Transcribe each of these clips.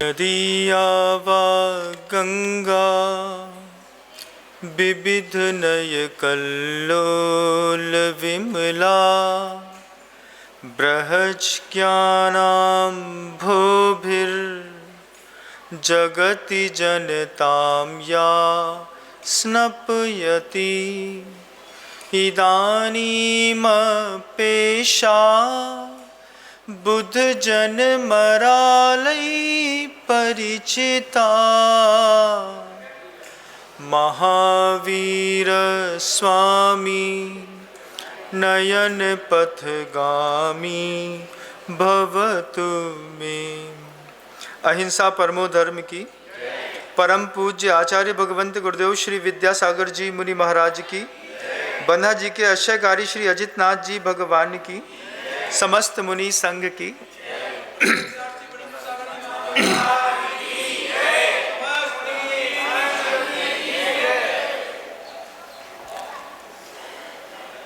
नदिया वा गंगा विविध नय कल्लोल विमला बृहज्ञानां भूभिर्जगति जनतां या स्नपयति इदानीमपेशा बुद्ध जन मरालय परिचिता महावीर स्वामी नयन पथगामी भवतु मे। अहिंसा परमो धर्म की परम पूज्य आचार्य भगवंत गुरुदेव श्री विद्यासागर जी मुनि महाराज की, बन्हा जी के आश्रयकारी श्री अजित नाथ जी भगवान की, समस्त मुनि संघ की।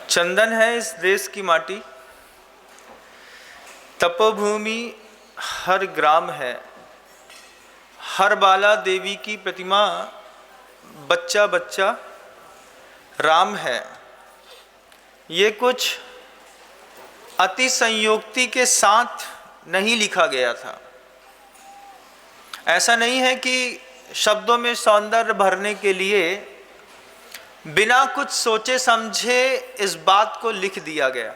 चंदन है इस देश की माटी, तपोभूमि हर ग्राम है, हर बाला देवी की प्रतिमा बच्चा बच्चा राम है। ये कुछ अति संयोक्ति के साथ नहीं लिखा गया था। ऐसा नहीं है कि शब्दों में सौंदर्य भरने के लिए बिना कुछ सोचे समझे इस बात को लिख दिया गया।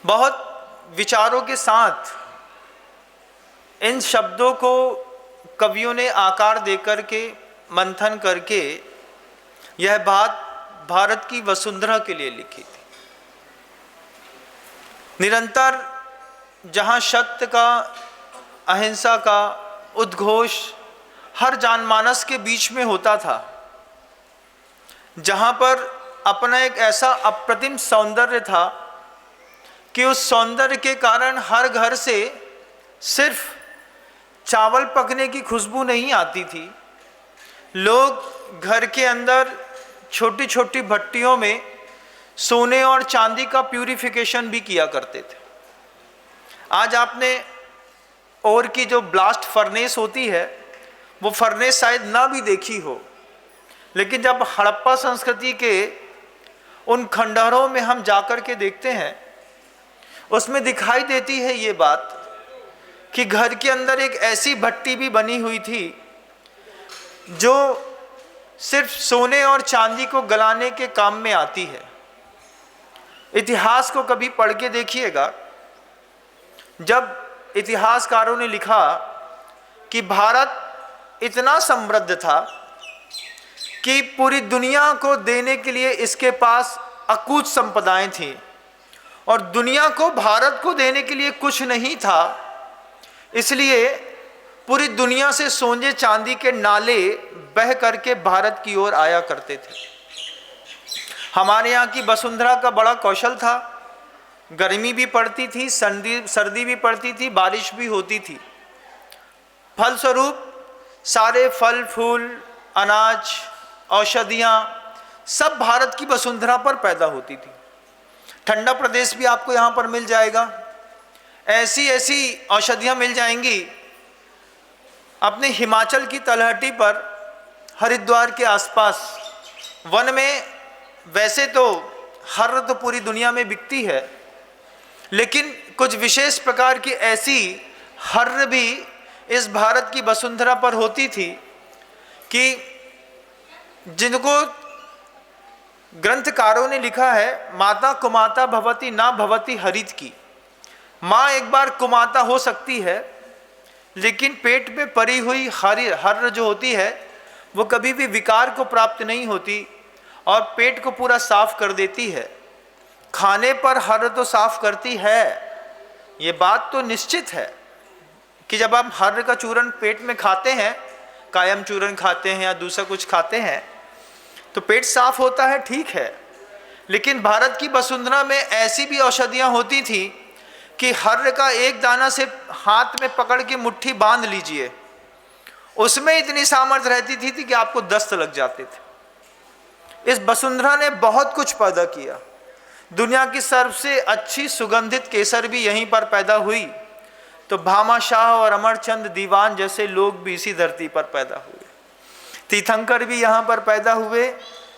बहुत विचारों के साथ इन शब्दों को कवियों ने आकार देकर के मंथन करके यह बात भारत की वसुंधरा के लिए लिखी थी। निरंतर जहाँ सत्य का, अहिंसा का उद्घोष हर जानमानस के बीच में होता था, जहाँ पर अपना एक ऐसा अप्रतिम सौंदर्य था कि उस सौंदर्य के कारण हर घर से सिर्फ चावल पकने की खुशबू नहीं आती थी, लोग घर के अंदर छोटी छोटी भट्टियों में सोने और चांदी का प्यूरिफिकेशन भी किया करते थे। आज आपने और की जो ब्लास्ट फर्नेस होती है वो फर्नेस शायद ना भी देखी हो, लेकिन जब हड़प्पा संस्कृति के उन खंडहरों में हम जाकर के देखते हैं, उसमें दिखाई देती है ये बात कि घर के अंदर एक ऐसी भट्टी भी बनी हुई थी जो सिर्फ सोने और चांदी को गलाने के काम में आती है। इतिहास को कभी पढ़ के देखिएगा, जब इतिहासकारों ने लिखा कि भारत इतना समृद्ध था कि पूरी दुनिया को देने के लिए इसके पास अकूत संपदाएं थीं और दुनिया को भारत को देने के लिए कुछ नहीं था, इसलिए पूरी दुनिया से सोने चांदी के नाले बह करके भारत की ओर आया करते थे। हमारे यहाँ की वसुंधरा का बड़ा कौशल था, गर्मी भी पड़ती थी, सर्दी भी पड़ती थी, बारिश भी होती थी। फलस्वरूप सारे फल फूल, अनाज, औषधियाँ सब भारत की वसुंधरा पर पैदा होती थी। ठंडा प्रदेश भी आपको यहाँ पर मिल जाएगा, ऐसी ऐसी औषधियाँ मिल जाएंगी। अपने हिमाचल की तलहटी पर, हरिद्वार के आसपास वन में वैसे तो हर्र तो पूरी दुनिया में बिकती है, लेकिन कुछ विशेष प्रकार की ऐसी हर्र भी इस भारत की वसुंधरा पर होती थी कि जिनको ग्रंथकारों ने लिखा है, माता कुमाता भवती ना भवती हरित की। माँ एक बार कुमाता हो सकती है, लेकिन पेट में परी हुई हर्र जो होती है वो कभी भी विकार को प्राप्त नहीं होती और पेट को पूरा साफ कर देती है। खाने पर हर्र तो साफ करती है, ये बात तो निश्चित है कि जब आप हर्र का चूर्ण पेट में खाते हैं, कायम चूर्ण खाते हैं या दूसरा कुछ खाते हैं, तो पेट साफ होता है, ठीक है। लेकिन भारत की वसुंधरा में ऐसी भी औषधियाँ होती थी कि हर्र का एक दाना से हाथ में पकड़ के मुट्ठी बांध लीजिए, उसमें इतनी सामर्थ्य रहती थी कि आपको दस्त लग जाते थे। इस वसुंधरा ने बहुत कुछ पैदा किया। दुनिया की सबसे अच्छी सुगंधित केसर भी यहीं पर पैदा हुई। तो भामाशाह और अमरचंद दीवान जैसे लोग भी इसी धरती पर पैदा हुए। तीर्थंकर भी यहाँ पर पैदा हुए।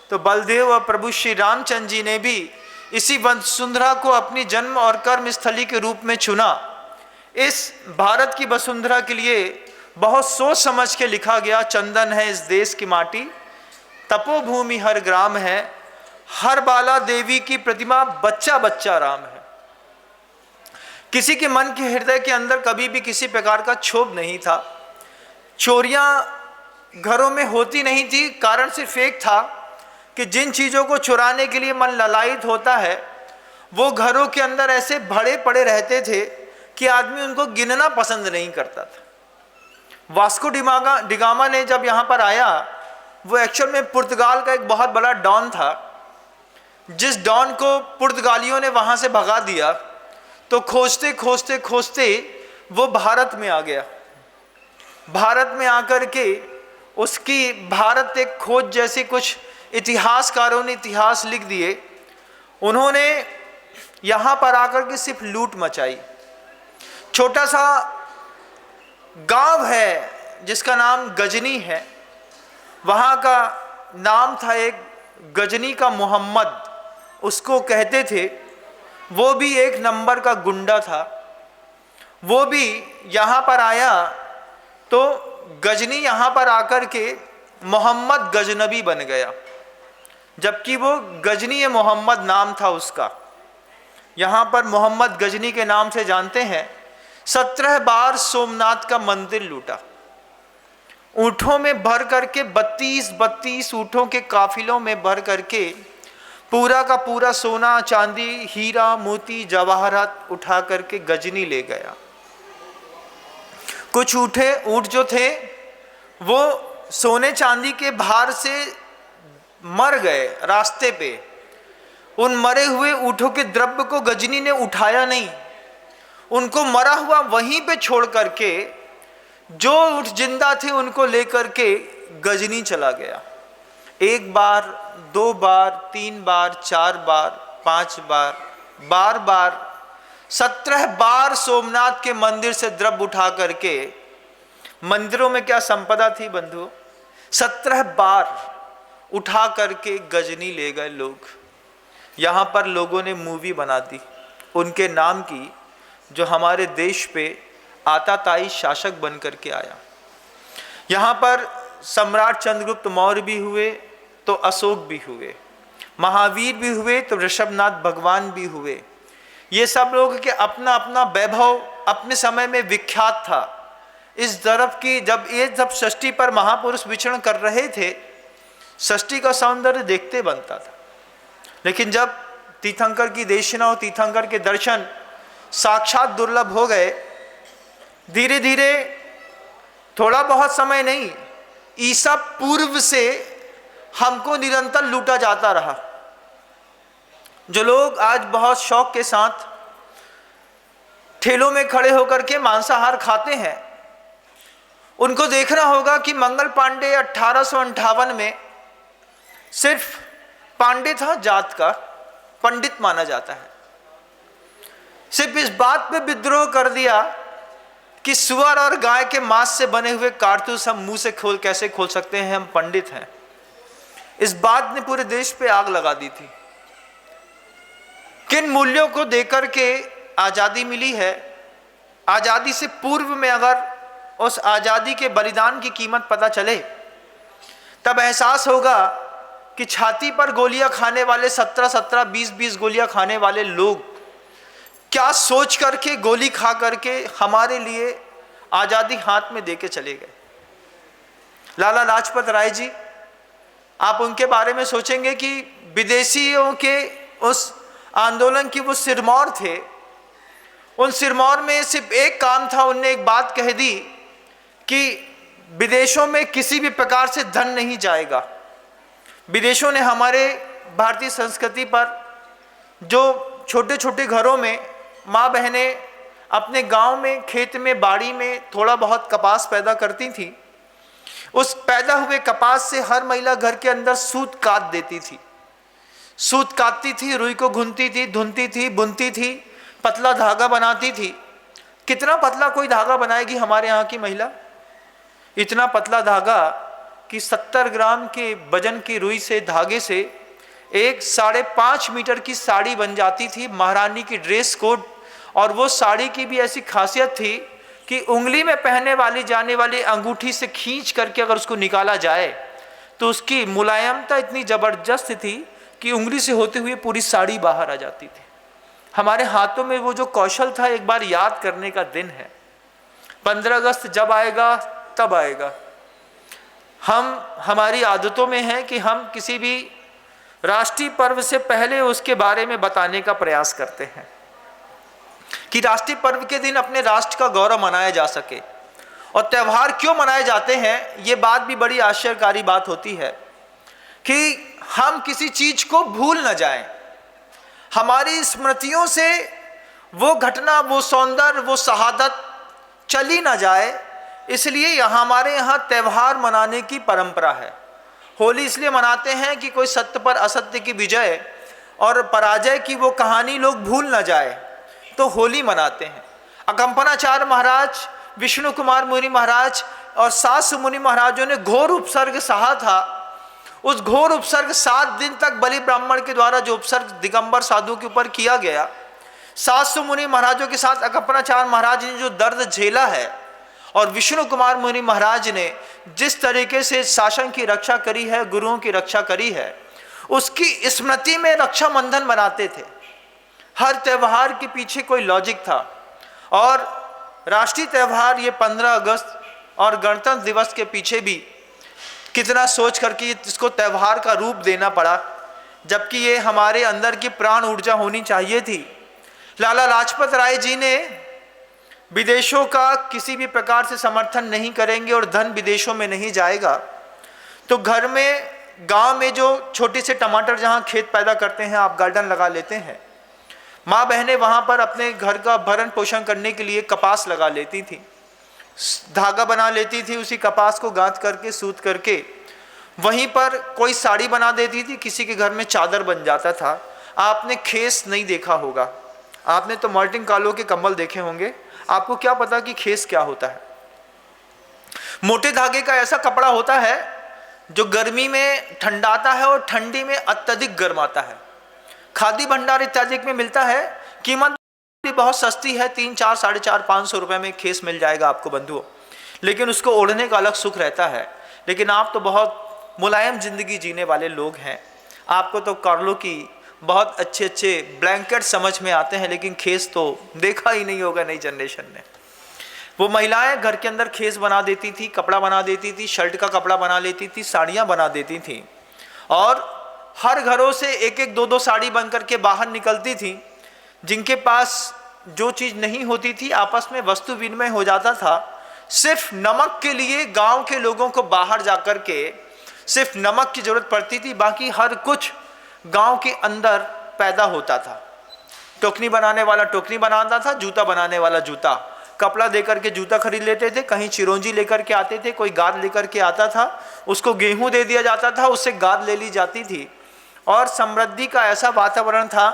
तो बलदेव और प्रभु श्री रामचंद्र जी ने भी इसी वसुंधरा को अपनी जन्म और कर्म स्थली के रूप में चुना। इस भारत की वसुंधरा के लिए बहुत सोच समझ के लिखा गया, चंदन है इस देश की माटी, तपोभूमि हर ग्राम है, हर बाला देवी की प्रतिमा, बच्चा बच्चा राम है। किसी के मन के हृदय के अंदर कभी भी किसी प्रकार का क्षोभ नहीं था। चोरियां घरों में होती नहीं थी। कारण सिर्फ एक था कि जिन चीज़ों को चुराने के लिए मन ललायित होता है वो घरों के अंदर ऐसे भरे पड़े रहते थे कि आदमी उनको गिनना पसंद नहीं करता था। वास्को डिगामा ने जब यहाँ पर आया, वो एक्चुअल में पुर्तगाल का एक बहुत बड़ा डॉन था। जिस डॉन को पुर्तगालियों ने वहाँ से भगा दिया, तो खोजते खोजते खोजते वो भारत में आ गया। भारत में आकर के उसकी भारत एक खोज जैसे कुछ इतिहासकारों ने इतिहास लिख दिए। उन्होंने यहाँ पर आकर के सिर्फ लूट मचाई। छोटा सा गांव है जिसका नाम गजनी है, वहाँ का नाम था एक गजनी का मोहम्मद, उसको कहते थे। वो भी एक नंबर का गुंडा था। वो भी यहाँ पर आया तो गजनी यहाँ पर आकर के मोहम्मद गजनबी बन गया, जबकि वो गजनी मोहम्मद नाम था उसका। यहाँ पर मोहम्मद गजनी के नाम से जानते हैं। 17 बार सोमनाथ का मंदिर लूटा, ऊँटों में भर करके 32 ऊँटों के काफिलों में भर करके पूरा का पूरा सोना चांदी हीरा मोती जवाहरात उठा करके गजनी ले गया। कुछ ऊँट जो थे वो सोने चांदी के भार से मर गए रास्ते पे। उन मरे हुए ऊँटों के द्रव्य को गजनी ने उठाया नहीं, उनको मरा हुआ वहीं पे छोड़ करके जो ऊँट जिंदा थे उनको लेकर के गजनी चला गया। 1 बार 2 बार 3 बार 4 बार 5 बार बार 17 बार सोमनाथ के मंदिर से द्रव्य उठा करके, मंदिरों में क्या संपदा थी बंधु, 17 बार उठा करके गजनी ले गए लोग। यहाँ पर लोगों ने मूवी बना दी उनके नाम की, जो हमारे देश पे आताताई शासक बन करके आया। यहाँ पर सम्राट चंद्रगुप्त मौर्य भी हुए तो अशोक भी हुए, महावीर भी हुए तो ऋषभनाथ भगवान भी हुए। ये सब लोग के अपना अपना वैभव अपने समय में विख्यात था। इस तरफ की जब ये जब षष्ठी पर महापुरुष विचरण कर रहे थे, षष्ठी का सौंदर्य देखते बनता था। लेकिन जब तीर्थंकर की देशना और तीर्थंकर के दर्शन साक्षात दुर्लभ हो गए, धीरे धीरे थोड़ा बहुत समय नहीं, ईसा पूर्व से हमको निरंतर लूटा जाता रहा। जो लोग आज बहुत शौक के साथ ठेलों में खड़े होकर के मांसाहार खाते हैं, उनको देखना होगा कि मंगल पांडे 1858 में सिर्फ पांडे था, जात का पंडित माना जाता है। सिर्फ इस बात पे विद्रोह कर दिया कि सुअर और गाय के मांस से बने हुए कारतूस हम मुंह से कैसे खोल सकते हैं, हम पंडित हैं। इस बात ने पूरे देश पे आग लगा दी थी। किन मूल्यों को देकर के आजादी मिली है, आजादी से पूर्व में अगर उस आजादी के बलिदान की कीमत पता चले, तब एहसास होगा कि छाती पर गोलियां खाने वाले 17-17, 20-20 गोलियां खाने वाले लोग क्या सोच करके गोली खा करके हमारे लिए आजादी हाथ में देके चले गए। लाला लाजपत राय जी, आप उनके बारे में सोचेंगे कि विदेशियों के उस आंदोलन की वो सिरमौर थे। उन सिरमौर में सिर्फ एक काम था, उनने एक बात कह दी कि विदेशों में किसी भी प्रकार से धन नहीं जाएगा। विदेशों ने हमारे भारतीय संस्कृति पर, जो छोटे छोटे घरों में माँ बहनें अपने गांव में खेत में बाड़ी में थोड़ा बहुत कपास पैदा करती थी, उस पैदा हुए कपास से हर महिला घर के अंदर सूत काट देती थी। सूत काटती थी, रुई को घुनती थी, धुनती थी, बुनती थी, पतला धागा बनाती थी, कितना पतला कोई धागा बनाएगी हमारे यहाँ की महिला? इतना पतला धागा कि 70 ग्राम के वजन की रुई से, धागे से एक 5.5 मीटर की साड़ी बन जाती थी, महारानी की ड्रेस कोड। और वो साड़ी की भी ऐसी खासियत थी कि उंगली में पहनने वाली जाने वाली अंगूठी से खींच करके अगर उसको निकाला जाए तो उसकी मुलायमता इतनी ज़बरदस्त थी कि उंगली से होते हुए पूरी साड़ी बाहर आ जाती थी। हमारे हाथों में वो जो कौशल था, एक बार याद करने का दिन है। 15 अगस्त जब आएगा तब आएगा। हमारी आदतों में है कि हम किसी भी राष्ट्रीय पर्व से पहले उसके बारे में बताने का प्रयास करते हैं कि राष्ट्रीय पर्व के दिन अपने राष्ट्र का गौरव मनाया जा सके। और त्यौहार क्यों मनाए जाते हैं, ये बात भी बड़ी आश्चर्यकारी बात होती है कि हम किसी चीज को भूल न जाएं, हमारी स्मृतियों से वो घटना, वो सौंदर्य, वो शहादत चली न जाए। इसलिए हमारे यहाँ त्यौहार मनाने की परंपरा है। होली इसलिए मनाते हैं कि कोई सत्य पर असत्य की विजय और पराजय की वो कहानी लोग भूल न जाए, तो होली मनाते हैं। अकंपनाचार्य महाराज, विष्णु कुमार मुनि महाराज और 7 मुनि महाराजों ने घोर उपसर्ग सहा था। उस घोर उपसर्ग 7 दिन तक बलि ब्राह्मण के द्वारा जो उपसर्ग दिगंबर साधु के ऊपर किया गया, 700 मुनि महाराजों के साथ अकंपनाचार्य महाराज ने जो दर्द झेला है और विष्णु कुमार मुनि महाराज ने जिस तरीके से शासन की रक्षा करी है, गुरुओं की रक्षा करी है, उसकी स्मृति में रक्षाबंधन मनाते थे। हर त्यौहार के पीछे कोई लॉजिक था। और राष्ट्रीय त्यौहार ये 15 अगस्त और गणतंत्र दिवस के पीछे भी कितना सोच करके इसको त्यौहार का रूप देना पड़ा, जबकि ये हमारे अंदर की प्राण ऊर्जा होनी चाहिए थी। लाला लाजपत राय जी ने विदेशों का किसी भी प्रकार से समर्थन नहीं करेंगे और धन विदेशों में नहीं जाएगा, तो घर में, गांव में जो छोटे से टमाटर जहां खेत पैदा करते हैं, आप गार्डन लगा लेते हैं। माँ बहनें वहां पर अपने घर का भरण पोषण करने के लिए कपास लगा लेती थी, धागा बना लेती थी, उसी कपास को गांथ करके, सूत करके वहीं पर कोई साड़ी बना देती थी, किसी के घर में चादर बन जाता था। आपने खेस नहीं देखा होगा, आपने तो मार्टिन कालो के कंबल देखे होंगे, आपको क्या पता कि खेस क्या होता है। मोटे धागे का ऐसा कपड़ा होता है जो गर्मी में ठंडाता है और ठंडी में अत्यधिक गर्माता है। खादी भंडार इत्यादि में मिलता है, कीमत भी बहुत सस्ती है, 3, 4, 4.5, 500 रुपए में खेस मिल जाएगा आपको बंधुओं, लेकिन उसको ओढ़ने का अलग सुख रहता है। लेकिन आप तो बहुत मुलायम जिंदगी जीने वाले लोग हैं, आपको तो कार्लो की बहुत अच्छे अच्छे ब्लैंकेट समझ में आते हैं, लेकिन खेस तो देखा ही नहीं होगा नई जनरेशन ने। वो महिलाएं घर के अंदर खेस बना देती थी, कपड़ा बना देती थी, शर्ट का कपड़ा बना लेती थी, साड़ियाँ बना देती थी, और हर घरों से 1-1, 2-2 साड़ी बन करके बाहर निकलती थी। जिनके पास जो चीज़ नहीं होती थी, आपस में वस्तु विनिमय हो जाता था। सिर्फ नमक के लिए गांव के लोगों को बाहर जाकर के सिर्फ नमक की जरूरत पड़ती थी, बाकी हर कुछ गांव के अंदर पैदा होता था। टोकनी बनाने वाला टोकनी बनाता था, जूता बनाने वाला जूता, कपड़ा देकर के जूता खरीद लेते थे, कहीं चिरौंजी लेकर के आते थे, कोई गाद लेकर के आता था, उसको गेहूं दे दिया जाता था, उससे गाद ले ली जाती थी। और समृद्धि का ऐसा वातावरण था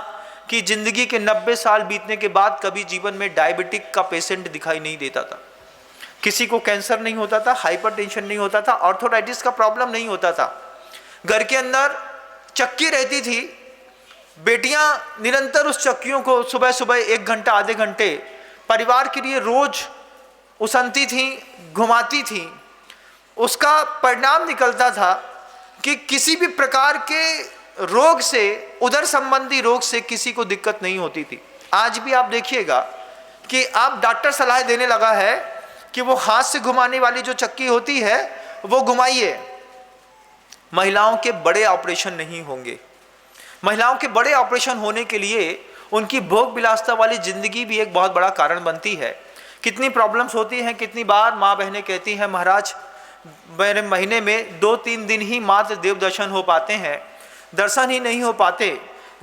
कि जिंदगी के 90 साल बीतने के बाद कभी जीवन में डायबिटिक का पेशेंट दिखाई नहीं देता था, किसी को कैंसर नहीं होता था, हाइपरटेंशन नहीं होता था, ऑर्थोराइटिस का प्रॉब्लम नहीं होता था। घर के अंदर चक्की रहती थी, बेटियां निरंतर उस चक्कियों को सुबह सुबह 1 घंटा, आधे घंटे परिवार के लिए रोज उसनती थी, घुमाती थी। उसका परिणाम निकलता था कि किसी भी प्रकार के रोग से, उदर संबंधी रोग से किसी को दिक्कत नहीं होती थी। आज भी आप देखिएगा कि आप डॉक्टर सलाह देने लगा है कि वो हाथ से घुमाने वाली जो चक्की होती है वो घुमाइए। महिलाओं के बड़े ऑपरेशन नहीं होंगे। महिलाओं के बड़े ऑपरेशन होने के लिए उनकी भोग विलासता वाली जिंदगी भी एक बहुत बड़ा कारण बनती है। कितनी प्रॉब्लम्स होती हैं, कितनी बार माँ बहनें कहती हैं, महाराज मेरे महीने में 2-3 दिन ही मात्र देव दर्शन हो पाते हैं, दर्शन ही नहीं हो पाते।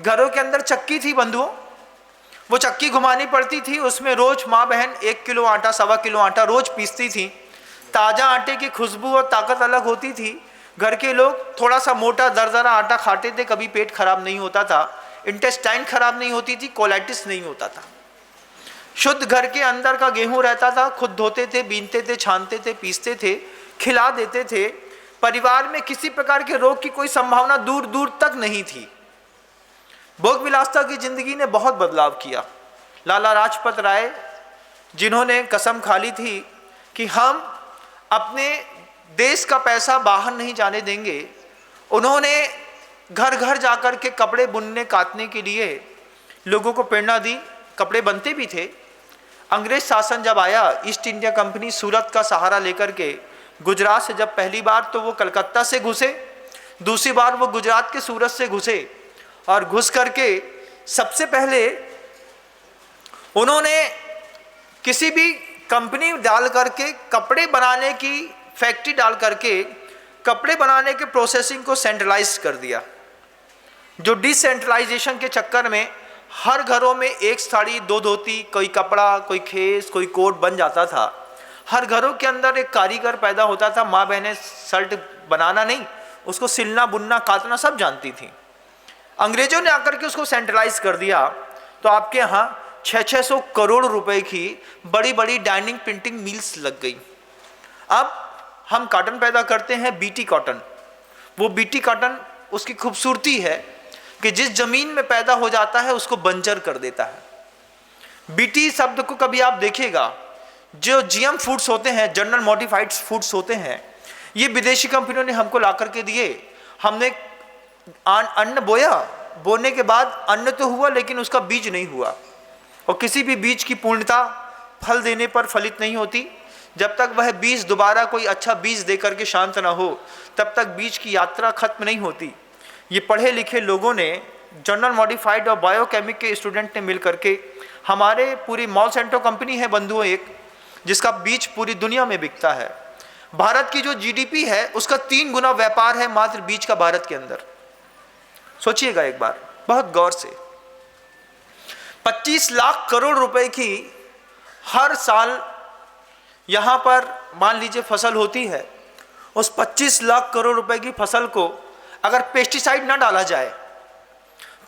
घरों के अंदर चक्की थी बंधुओं, वो चक्की घुमानी पड़ती थी, उसमें रोज माँ बहन 1 किलो आटा, 1.25 किलो आटा रोज पीसती थी। ताज़ा आटे की खुशबू और ताकत अलग होती थी। घर के लोग थोड़ा सा मोटा दरदरा आटा खाते थे, कभी पेट खराब नहीं होता था, इंटेस्टाइन खराब नहीं होती थी, कोलाइटिस नहीं होता था। शुद्ध घर के अंदर का गेहूं रहता था, खुद धोते थे, बीनते थे, छानते थे, पीसते थे, खिला देते थे। परिवार में किसी प्रकार के रोग की कोई संभावना दूर दूर तक नहीं थी। भोग विलासिता की जिंदगी ने बहुत बदलाव किया। लाला लाजपत राय, जिन्होंने कसम खा ली थी कि हम अपने देश का पैसा बाहर नहीं जाने देंगे, उन्होंने घर घर जाकर के कपड़े बुनने काटने के लिए लोगों को प्रेरणा दी। कपड़े बनते भी थे। अंग्रेज शासन जब आया, ईस्ट इंडिया कंपनी सूरत का सहारा लेकर के गुजरात से जब पहली बार तो वो कलकत्ता से घुसे, दूसरी बार वो गुजरात के सूरत से घुसे, और घुस करके सबसे पहले उन्होंने किसी भी कंपनी डाल करके कपड़े बनाने की फैक्ट्री डाल करके कपड़े बनाने के प्रोसेसिंग को सेंट्रलाइज कर दिया। जो डिसेंट्रलाइजेशन के चक्कर में हर घरों में एक साड़ी, दो धोती, कोई कपड़ा, कोई खेस, कोई कोट बन जाता था। हर घरों के अंदर एक कारीगर पैदा होता था। माँ बहनें शर्ट बनाना नहीं, उसको सिलना, बुनना, काटना सब जानती थी। अंग्रेजों ने आकर के उसको सेंट्रलाइज कर दिया, तो आपके यहाँ 600 करोड़ रुपए की बड़ी बड़ी डाइनिंग प्रिंटिंग मिल्स लग गई। अब हम कॉटन पैदा करते हैं, बीटी कॉटन। वो बीटी कॉटन, उसकी खूबसूरती है कि जिस जमीन में पैदा हो जाता है उसको बंजर कर देता है। बीटी शब्द को कभी आप देखिएगा, जो जीएम फूड्स होते हैं, जनरल मॉडिफाइड फूड्स होते हैं, ये विदेशी कंपनियों ने हमको ला करके दिए। हमने अन्न बोया, बोने के बाद अन्न तो हुआ लेकिन उसका बीज नहीं हुआ। और किसी भी बीज की पूर्णता फल देने पर फलित नहीं होती। जब तक वह बीज दोबारा कोई अच्छा बीज दे करके शांत ना हो, तब तक बीज की यात्रा खत्म नहीं होती। ये पढ़े लिखे लोगों ने, जनरल मॉडिफाइड और बायोकेमिक के स्टूडेंट ने मिल करके, हमारे पूरी मॉन्सेंटो कंपनी है बंधुओं एक, जिसका बीज पूरी दुनिया में बिकता है। भारत की जो जीडीपी है उसका 3 गुना व्यापार है मात्र बीज का भारत के अंदर। सोचिएगा एक बार बहुत गौर से। 25 लाख करोड़ रुपए की हर साल यहाँ पर मान लीजिए फसल होती है। उस 25 लाख करोड़ रुपए की फसल को अगर पेस्टिसाइड ना डाला जाए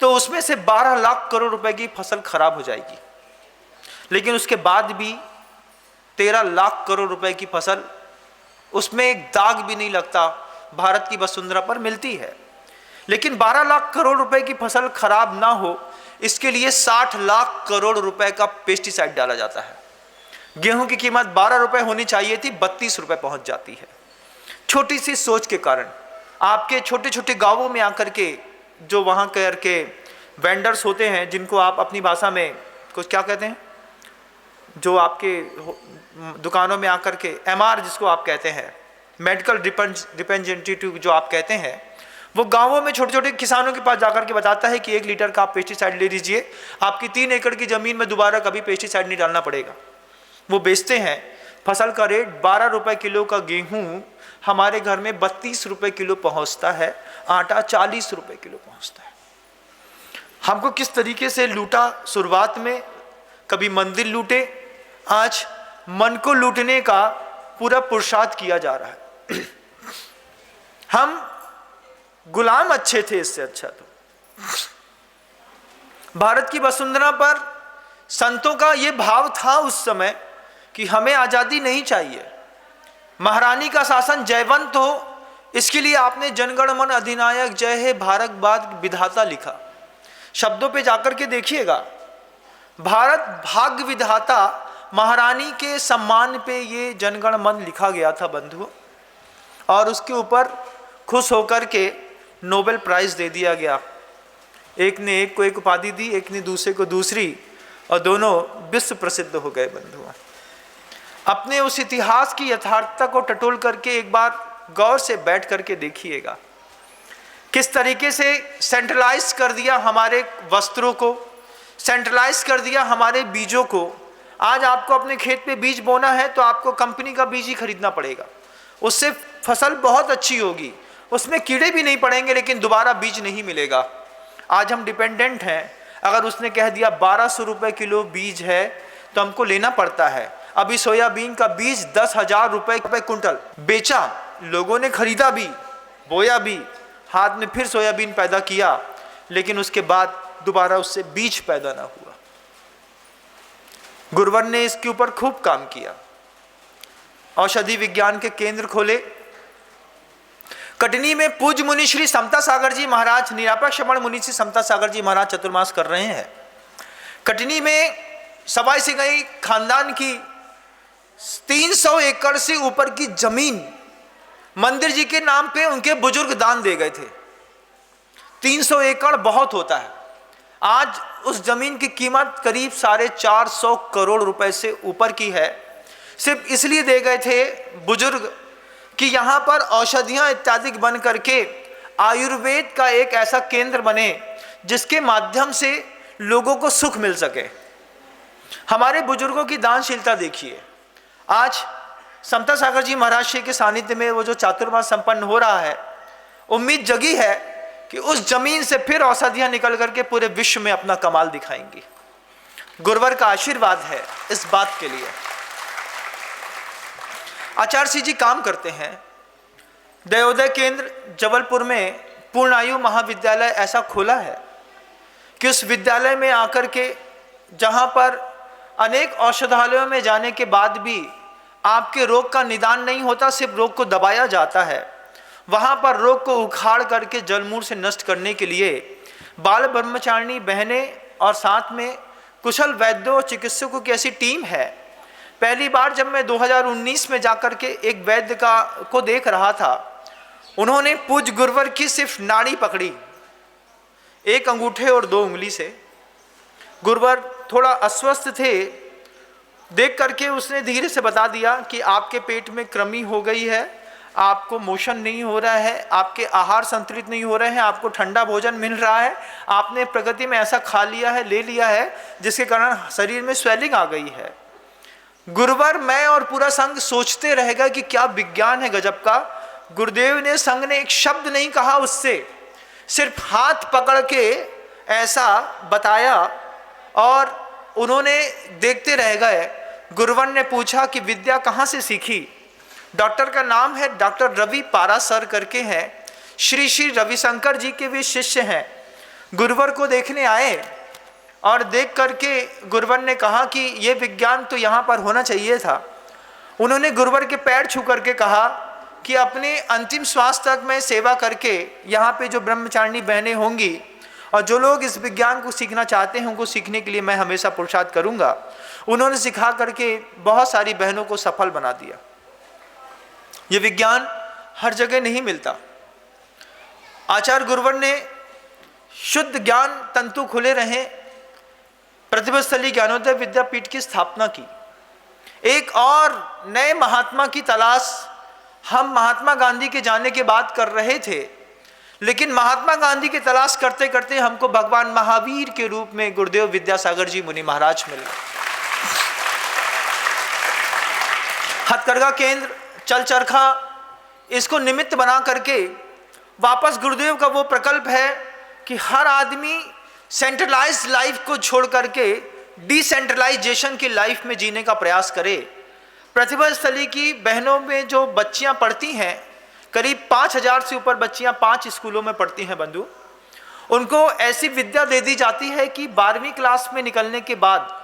तो उसमें से 12 लाख करोड़ रुपए की फसल खराब हो जाएगी। लेकिन उसके बाद भी 13 लाख करोड़ रुपए की फसल, उसमें एक दाग भी नहीं लगता, भारत की वसुंधरा पर मिलती है। लेकिन 12 लाख करोड़ रुपए की फसल खराब ना हो, इसके लिए 60 लाख करोड़ रुपए का पेस्टिसाइड डाला जाता है। गेहूं की कीमत 12 रुपए होनी चाहिए थी, 32 रुपए पहुंच जाती है। छोटी सी सोच के कारण आपके छोटे छोटे गांवों में आकर के, जो वहां के वेंडर्स होते हैं, जिनको आप अपनी भाषा में कुछ क्या कहते हैं, जो आपके दुकानों में आकर के एमआर जिसको आप कहते हैं, मेडिकल रिप्रेजेंटेटिव जो आप कहते हैं, वो गांवों में छोटे छोटे किसानों के पास जाकर के बताता है कि 1 लीटर का आप पेस्टिसाइड ले लीजिए, आपकी 3 एकड़ की जमीन में दोबारा कभी पेस्टिसाइड नहीं डालना पड़ेगा। वो बेचते हैं। फसल का रेट 12 रुपए किलो का गेहूं हमारे घर में 32 रुपए किलो पहुंचता है, आटा 40 रुपए किलो पहुंचता है। हमको किस तरीके से लूटा शुरुआत में, कभी मंदिर लूटे, आज मन को लूटने का पूरा पुरुषार्थ किया जा रहा है। हम गुलाम अच्छे थे, इससे अच्छा तो भारत की वसुंधरा पर संतों का यह भाव था उस समय कि हमें आजादी नहीं चाहिए, महारानी का शासन जयवंत हो, इसके लिए आपने जनगण मन अधिनायक जय हे भारत बाद विधाता लिखा। शब्दों पे जाकर के देखिएगा, भारत भाग्य विधाता, महारानी के सम्मान पे ये जनगण मन लिखा गया था बंधुओं, और उसके ऊपर खुश होकर के नोबेल प्राइज दे दिया गया। एक ने एक को एक उपाधि दी, एक ने दूसरे को दूसरी, और दोनों विश्व प्रसिद्ध हो गए बंधुओं। अपने उस इतिहास की यथार्थता को टटोल करके एक बार गौर से बैठ करके देखिएगा, किस तरीके से सेंट्रलाइज कर दिया हमारे वस्त्रों को, सेंट्रलाइज कर दिया हमारे बीजों को। आज आपको अपने खेत पे बीज बोना है तो आपको कंपनी का बीज ही खरीदना पड़ेगा, उससे फसल बहुत अच्छी होगी, उसमें कीड़े भी नहीं पड़ेंगे, लेकिन दोबारा बीज नहीं मिलेगा। आज हम डिपेंडेंट हैं। अगर उसने कह दिया 1200 रुपये किलो बीज है तो हमको लेना पड़ता है। अभी सोयाबीन का बीज 10,000 रुपये क्विंटल बेचा, लोगों ने खरीदा भी, बोया भी, हाथ में फिर सोयाबीन पैदा किया, लेकिन उसके बाद दोबारा उससे बीज पैदा ना हुआ। गुरुवर ने इसके ऊपर खूब काम किया, औषधि विज्ञान के केंद्र खोले। कटनी में पूज्य मुनि श्री समता सागर जी महाराज, निरापक श्रमण मुनि श्री समता सागर जी महाराज चतुर्मास कर रहे हैं। कटनी में सवाई सिंगाई खानदान की 300 एकड़ से ऊपर की जमीन मंदिर जी के नाम पे उनके बुजुर्ग दान दे गए थे। 300 एकड़ बहुत होता है। आज उस जमीन की कीमत करीब 450 करोड़ रुपए से ऊपर की है। सिर्फ इसलिए दे गए थे बुजुर्ग कि यहाँ पर औषधियाँ इत्यादि बन करके आयुर्वेद का एक ऐसा केंद्र बने जिसके माध्यम से लोगों को सुख मिल सके। हमारे बुजुर्गों की दानशीलता देखिए। आज समता सागर जी महाराज श्री के सानिध्य में वो जो चातुर्मास संपन्न हो रहा है, उम्मीद जगी है कि उस जमीन से फिर औषधियाँ निकल करके पूरे विश्व में अपना कमाल दिखाएंगी। गुरुवर का आशीर्वाद है इस बात के लिए। आचार्य सिंह जी काम करते हैं। दयोदय केंद्र जबलपुर में पूर्णायु महाविद्यालय ऐसा खोला है कि उस विद्यालय में आकर के जहाँ पर अनेक औषधालयों में जाने के बाद भी आपके रोग का निदान नहीं होता, सिर्फ रोग को दबाया जाता है, वहाँ पर रोग को उखाड़ करके जलमूल से नष्ट करने के लिए बाल ब्रह्मचारिणी बहनें और साथ में कुशल वैद्यों और चिकित्सकों की ऐसी टीम है। पहली बार जब मैं 2019 में जाकर के एक वैद्य को देख रहा था, उन्होंने पूज्य गुरुवर की सिर्फ नाड़ी पकड़ी, एक अंगूठे और 2 उंगली से। गुरुवर थोड़ा अस्वस्थ थे, देख करके उसने धीरे से बता दिया कि आपके पेट में कृमि हो गई है, आपको मोशन नहीं हो रहा है, आपके आहार संतुलित नहीं हो रहे हैं, आपको ठंडा भोजन मिल रहा है, आपने प्रकृति में ऐसा खा लिया है, ले लिया है, जिसके कारण शरीर में स्वेलिंग आ गई है। गुरुवर, मैं और पूरा संघ सोचते रहेगा कि क्या विज्ञान है गजब का। गुरुदेव ने, संघ ने एक शब्द नहीं कहा उससे, सिर्फ हाथ पकड़ के ऐसा बताया और उन्होंने देखते रह गए। गुरुवर ने पूछा कि विद्या कहाँ से सीखी। डॉक्टर का नाम है डॉक्टर रवि पारासर करके हैं, श्री श्री रविशंकर जी के भी शिष्य हैं। गुरुवर को देखने आए और देख करके गुरुवर ने कहा कि ये विज्ञान तो यहाँ पर होना चाहिए था। उन्होंने गुरुवर के पैर छू करके कहा कि अपने अंतिम श्वास तक मैं सेवा करके यहाँ पे जो ब्रह्मचारिणी बहनें होंगी और जो लोग इस विज्ञान को सीखना चाहते हैं उनको सीखने के लिए मैं हमेशा पुरुषार्थ करूँगा। उन्होंने सिखा करके बहुत सारी बहनों को सफल बना दिया। ये विज्ञान हर जगह नहीं मिलता। आचार्य गुरुवर ने शुद्ध ज्ञान तंतु खुले रहे प्रतिभास्थली ज्ञानोदय विद्यापीठ की स्थापना की। एक और नए महात्मा की तलाश हम महात्मा गांधी के जाने के बाद कर रहे थे, लेकिन महात्मा गांधी की तलाश करते करते हमको भगवान महावीर के रूप में गुरुदेव विद्यासागर जी मुनि महाराज मिले। हथकरघा केंद्र चल चरखा, इसको निमित्त बना करके वापस गुरुदेव का वो प्रकल्प है कि हर आदमी सेंट्रलाइज्ड लाइफ को छोड़ करके डिसेंट्रलाइजेशन की लाइफ में जीने का प्रयास करे। प्रतिभा स्थली की बहनों में जो बच्चियां पढ़ती हैं, करीब 5000 से ऊपर बच्चियां 5 स्कूलों में पढ़ती हैं बंधु, उनको ऐसी विद्या दे दी जाती है कि 12वीं क्लास में निकलने के बाद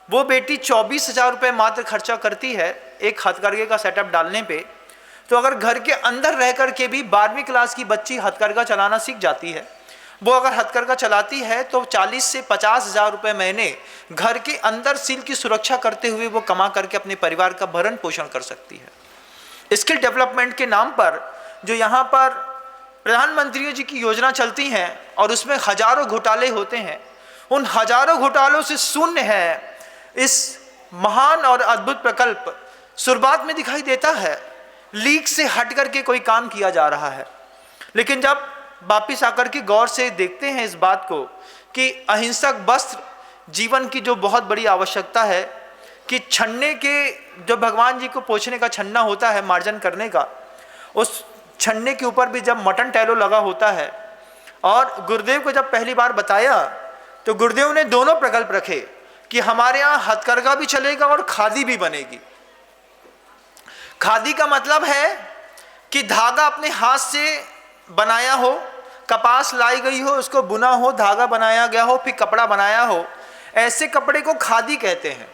वो बेटी 24,000 रुपये मात्र खर्चा करती है एक हथकरघे का सेटअप डालने पे। तो अगर घर के अंदर रह करके भी 12वीं क्लास की बच्ची हथकरघा चलाना सीख जाती है, वो अगर हथकरघा चलाती है तो 40 से 50,000 रुपये महीने घर के अंदर सील की सुरक्षा करते हुए वो कमा करके अपने परिवार का भरण पोषण कर सकती है। स्किल डेवलपमेंट के नाम पर जो यहाँ पर प्रधानमंत्री जी की योजना चलती हैं और उसमें हजारों घोटाले होते हैं, उन हजारों घोटालों से शून्य है इस महान और अद्भुत प्रकल्प। शुरुआत में दिखाई देता है लीक से हट करके कोई काम किया जा रहा है, लेकिन जब वापिस आकर के गौर से देखते हैं इस बात को कि अहिंसक वस्त्र जीवन की जो बहुत बड़ी आवश्यकता है, कि छन्ने के जो भगवान जी को पोंछने का छन्ना होता है मार्जन करने का, उस छन्ने के ऊपर भी जब मटन टैलो लगा होता है। और गुरुदेव को जब पहली बार बताया तो गुरुदेव ने दोनों प्रकल्प रखे कि हमारे यहाँ हथकरघा भी चलेगा और खादी भी बनेगी। खादी का मतलब है कि धागा अपने हाथ से बनाया हो, कपास लाई गई हो, उसको बुना हो, धागा बनाया गया हो, फिर कपड़ा बनाया हो, ऐसे कपड़े को खादी कहते हैं।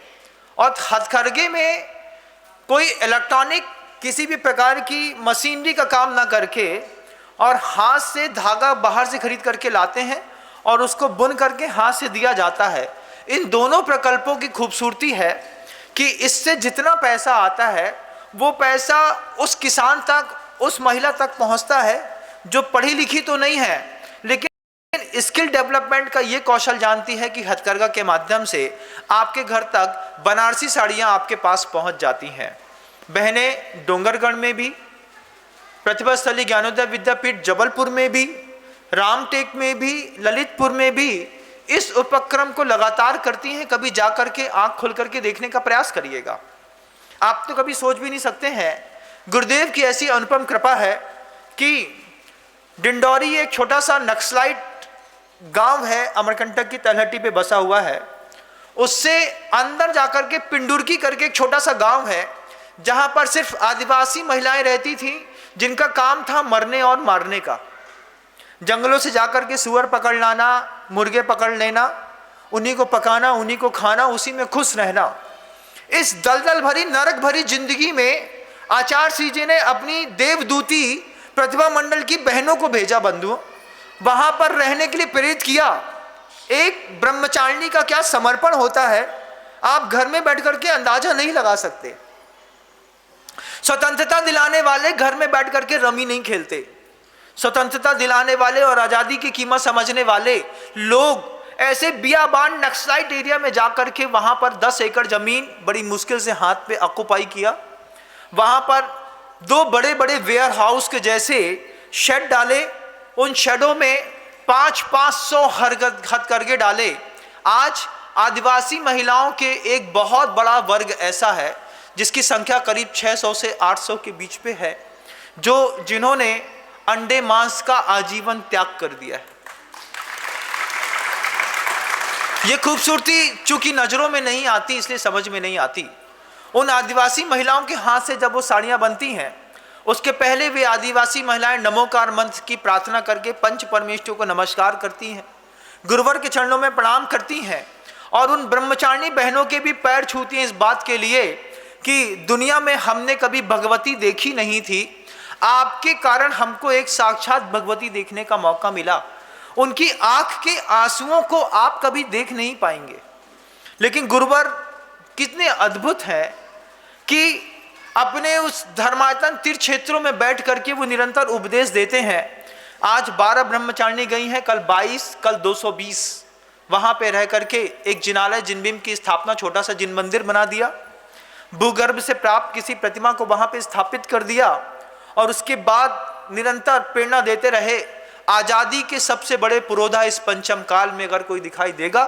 और हथकरघे में कोई इलेक्ट्रॉनिक किसी भी प्रकार की मशीनरी का काम ना करके और हाथ से धागा बाहर से खरीद करके लाते हैं और उसको बुन करके हाथ से दिया जाता है। इन दोनों प्रकल्पों की खूबसूरती है कि इससे जितना पैसा आता है वो पैसा उस किसान तक, उस महिला तक पहुंचता है जो पढ़ी लिखी तो नहीं है लेकिन स्किल डेवलपमेंट का ये कौशल जानती है कि हथकरघा के माध्यम से आपके घर तक बनारसी साड़ियाँ आपके पास पहुंच जाती हैं। बहनें डोंगरगढ़ में भी, प्रतिभा स्थली ज्ञानोदय विद्यापीठ जबलपुर में भी, रामटेक में भी, ललितपुर में भी इस उपक्रम को लगातार करती हैं। कभी जा करके आंख खोल करके देखने का प्रयास करिएगा। आप तो कभी सोच भी नहीं सकते हैं, गुरुदेव की ऐसी अनुपम कृपा है कि डिंडौरी एक छोटा सा नक्सलाइट गांव है, अमरकंटक की तलहटी पे बसा हुआ है। उससे अंदर जाकर के पिंडुरकी करके एक छोटा सा गांव है जहां पर सिर्फ आदिवासी महिलाएं रहती थीं जिनका काम था मरने और मारने का। जंगलों से जाकर के सुअर पकड़ लाना, मुर्गे पकड़ लेना, उन्हीं को पकाना, उन्हीं को खाना, उसी में खुश रहना। इस दलदल भरी नरक भरी जिंदगी में आचार्य श्री जी ने अपनी देवदूती प्रतिभा मंडल की बहनों को भेजा बंधुओं, वहां पर रहने के लिए प्रेरित किया। एक ब्रह्मचारिणी का क्या समर्पण होता है आप घर में बैठ करके अंदाजा नहीं लगा सकते। स्वतंत्रता दिलाने वाले घर में बैठ करके रमी नहीं खेलते। स्वतंत्रता दिलाने वाले और आजादी की कीमत समझने वाले लोग ऐसे बियाबान नक्सलाइट एरिया में जाकर के वहां पर 10 एकड़ जमीन बड़ी मुश्किल से हाथ पे ऑक्युपाई किया। वहां पर 2 बड़े बड़े वेयर हाउस के जैसे शेड डाले, उन शेडों में 500 हथकरघे डाले। आज आदिवासी महिलाओं के एक बहुत बड़ा वर्ग ऐसा है जिसकी संख्या करीब 600 से 800 के बीच पे है, जो जिन्होंने अंडे मांस का आजीवन त्याग कर दिया है। ये खूबसूरती चूंकि नजरों में नहीं आती इसलिए समझ में नहीं आती। उन आदिवासी महिलाओं के हाथ से जब वो साड़ियां बनती हैं, उसके पहले वे आदिवासी महिलाएं नमोकार मंत्र की प्रार्थना करके पंच परमेश्वरों को नमस्कार करती हैं, गुरुवर के चरणों में प्रणाम करती हैं और उन ब्रह्मचारिणी बहनों के भी पैर छूती हैं इस बात के लिए कि दुनिया में हमने कभी भगवती देखी नहीं थी, आपके कारण हमको एक साक्षात भगवती देखने का मौका मिला। उनकी आंख के आंसुओं को आप कभी देख नहीं पाएंगे। लेकिन गुरुवर कितने अद्भुत है कि अपने उस धर्मायतन तीर्थ क्षेत्रों में बैठ करके वो निरंतर उपदेश देते हैं। आज 12 ब्रह्मचारिणी गई हैं, कल 22, कल 220। वहां पे रह करके एक जिनालय जिनबिंब की स्थापना, छोटा सा जिन मंदिर बना दिया, भूगर्भ से प्राप्त किसी प्रतिमा को वहां पे स्थापित कर दिया और उसके बाद निरंतर प्रेरणा देते रहे। आजादी के सबसे बड़े पुरोधा इस पंचम काल में अगर कोई दिखाई देगा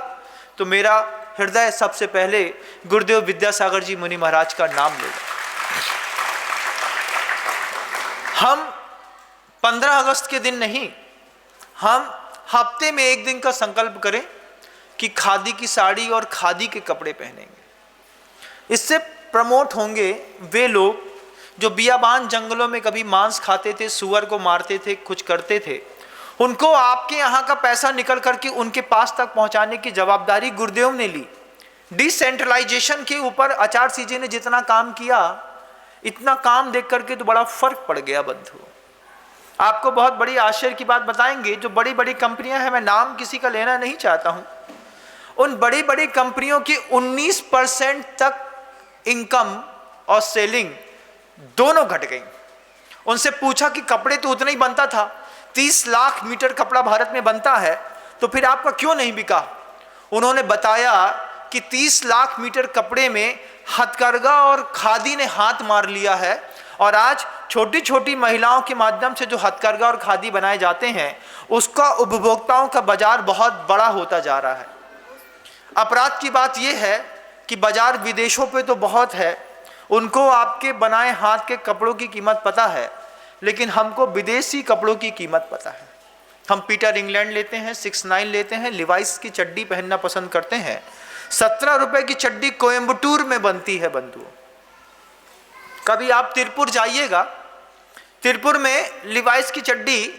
तो मेरा हृदय सबसे पहले गुरुदेव विद्यासागर जी मुनि महाराज का नाम लेगा। हम 15 अगस्त के दिन नहीं, हम हफ्ते में एक दिन का संकल्प करें कि खादी की साड़ी और खादी के कपड़े पहनेंगे। इससे प्रमोट होंगे वे लोग जो बियाबान जंगलों में कभी मांस खाते थे, सुअर को मारते थे, कुछ करते थे, उनको आपके यहाँ का पैसा निकल करके उनके पास तक पहुँचाने की जवाबदारी गुरुदेव ने ली। डिसेंट्रलाइजेशन के ऊपर आचार्य श्री जी ने जितना काम किया, इतना काम देख करके तो बड़ा फर्क पड़ गया बंधु। आपको बहुत बड़ी आश्चर्य की बात बताएंगे, जो बड़ी बड़ी कंपनियां हैं, मैं नाम किसी का लेना नहीं चाहता हूं, उन बड़ी बड़ी कंपनियों की 19% तक इनकम और सेलिंग दोनों घट गई। उनसे पूछा कि कपड़े तो उतना ही बनता था, 30 लाख मीटर कपड़ा भारत में बनता है, तो फिर आपका क्यों नहीं बिका? उन्होंने बताया कि 30 लाख मीटर कपड़े में हथकरघा और खादी ने हाथ मार लिया है और आज छोटी छोटी महिलाओं के माध्यम से जो हथकरघा और खादी बनाए जाते हैं उसका उपभोक्ताओं का बाजार बहुत बड़ा होता जा रहा है। अपराध की बात यह है कि बाजार विदेशों पे तो बहुत है, उनको आपके बनाए हाथ के कपड़ों की कीमत पता है, लेकिन हमको विदेशी कपड़ों की कीमत पता है। हम पीटर इंग्लैंड लेते हैं, 6ix9ine लेते हैं, लिवाइस की चड्डी पहनना पसंद करते हैं। 17 रुपए की चड्डी कोयम्बटूर में बनती है बंधुओं। कभी आप तिरपुर जाइएगा, तिरपुर में लिवाइस की चड्डी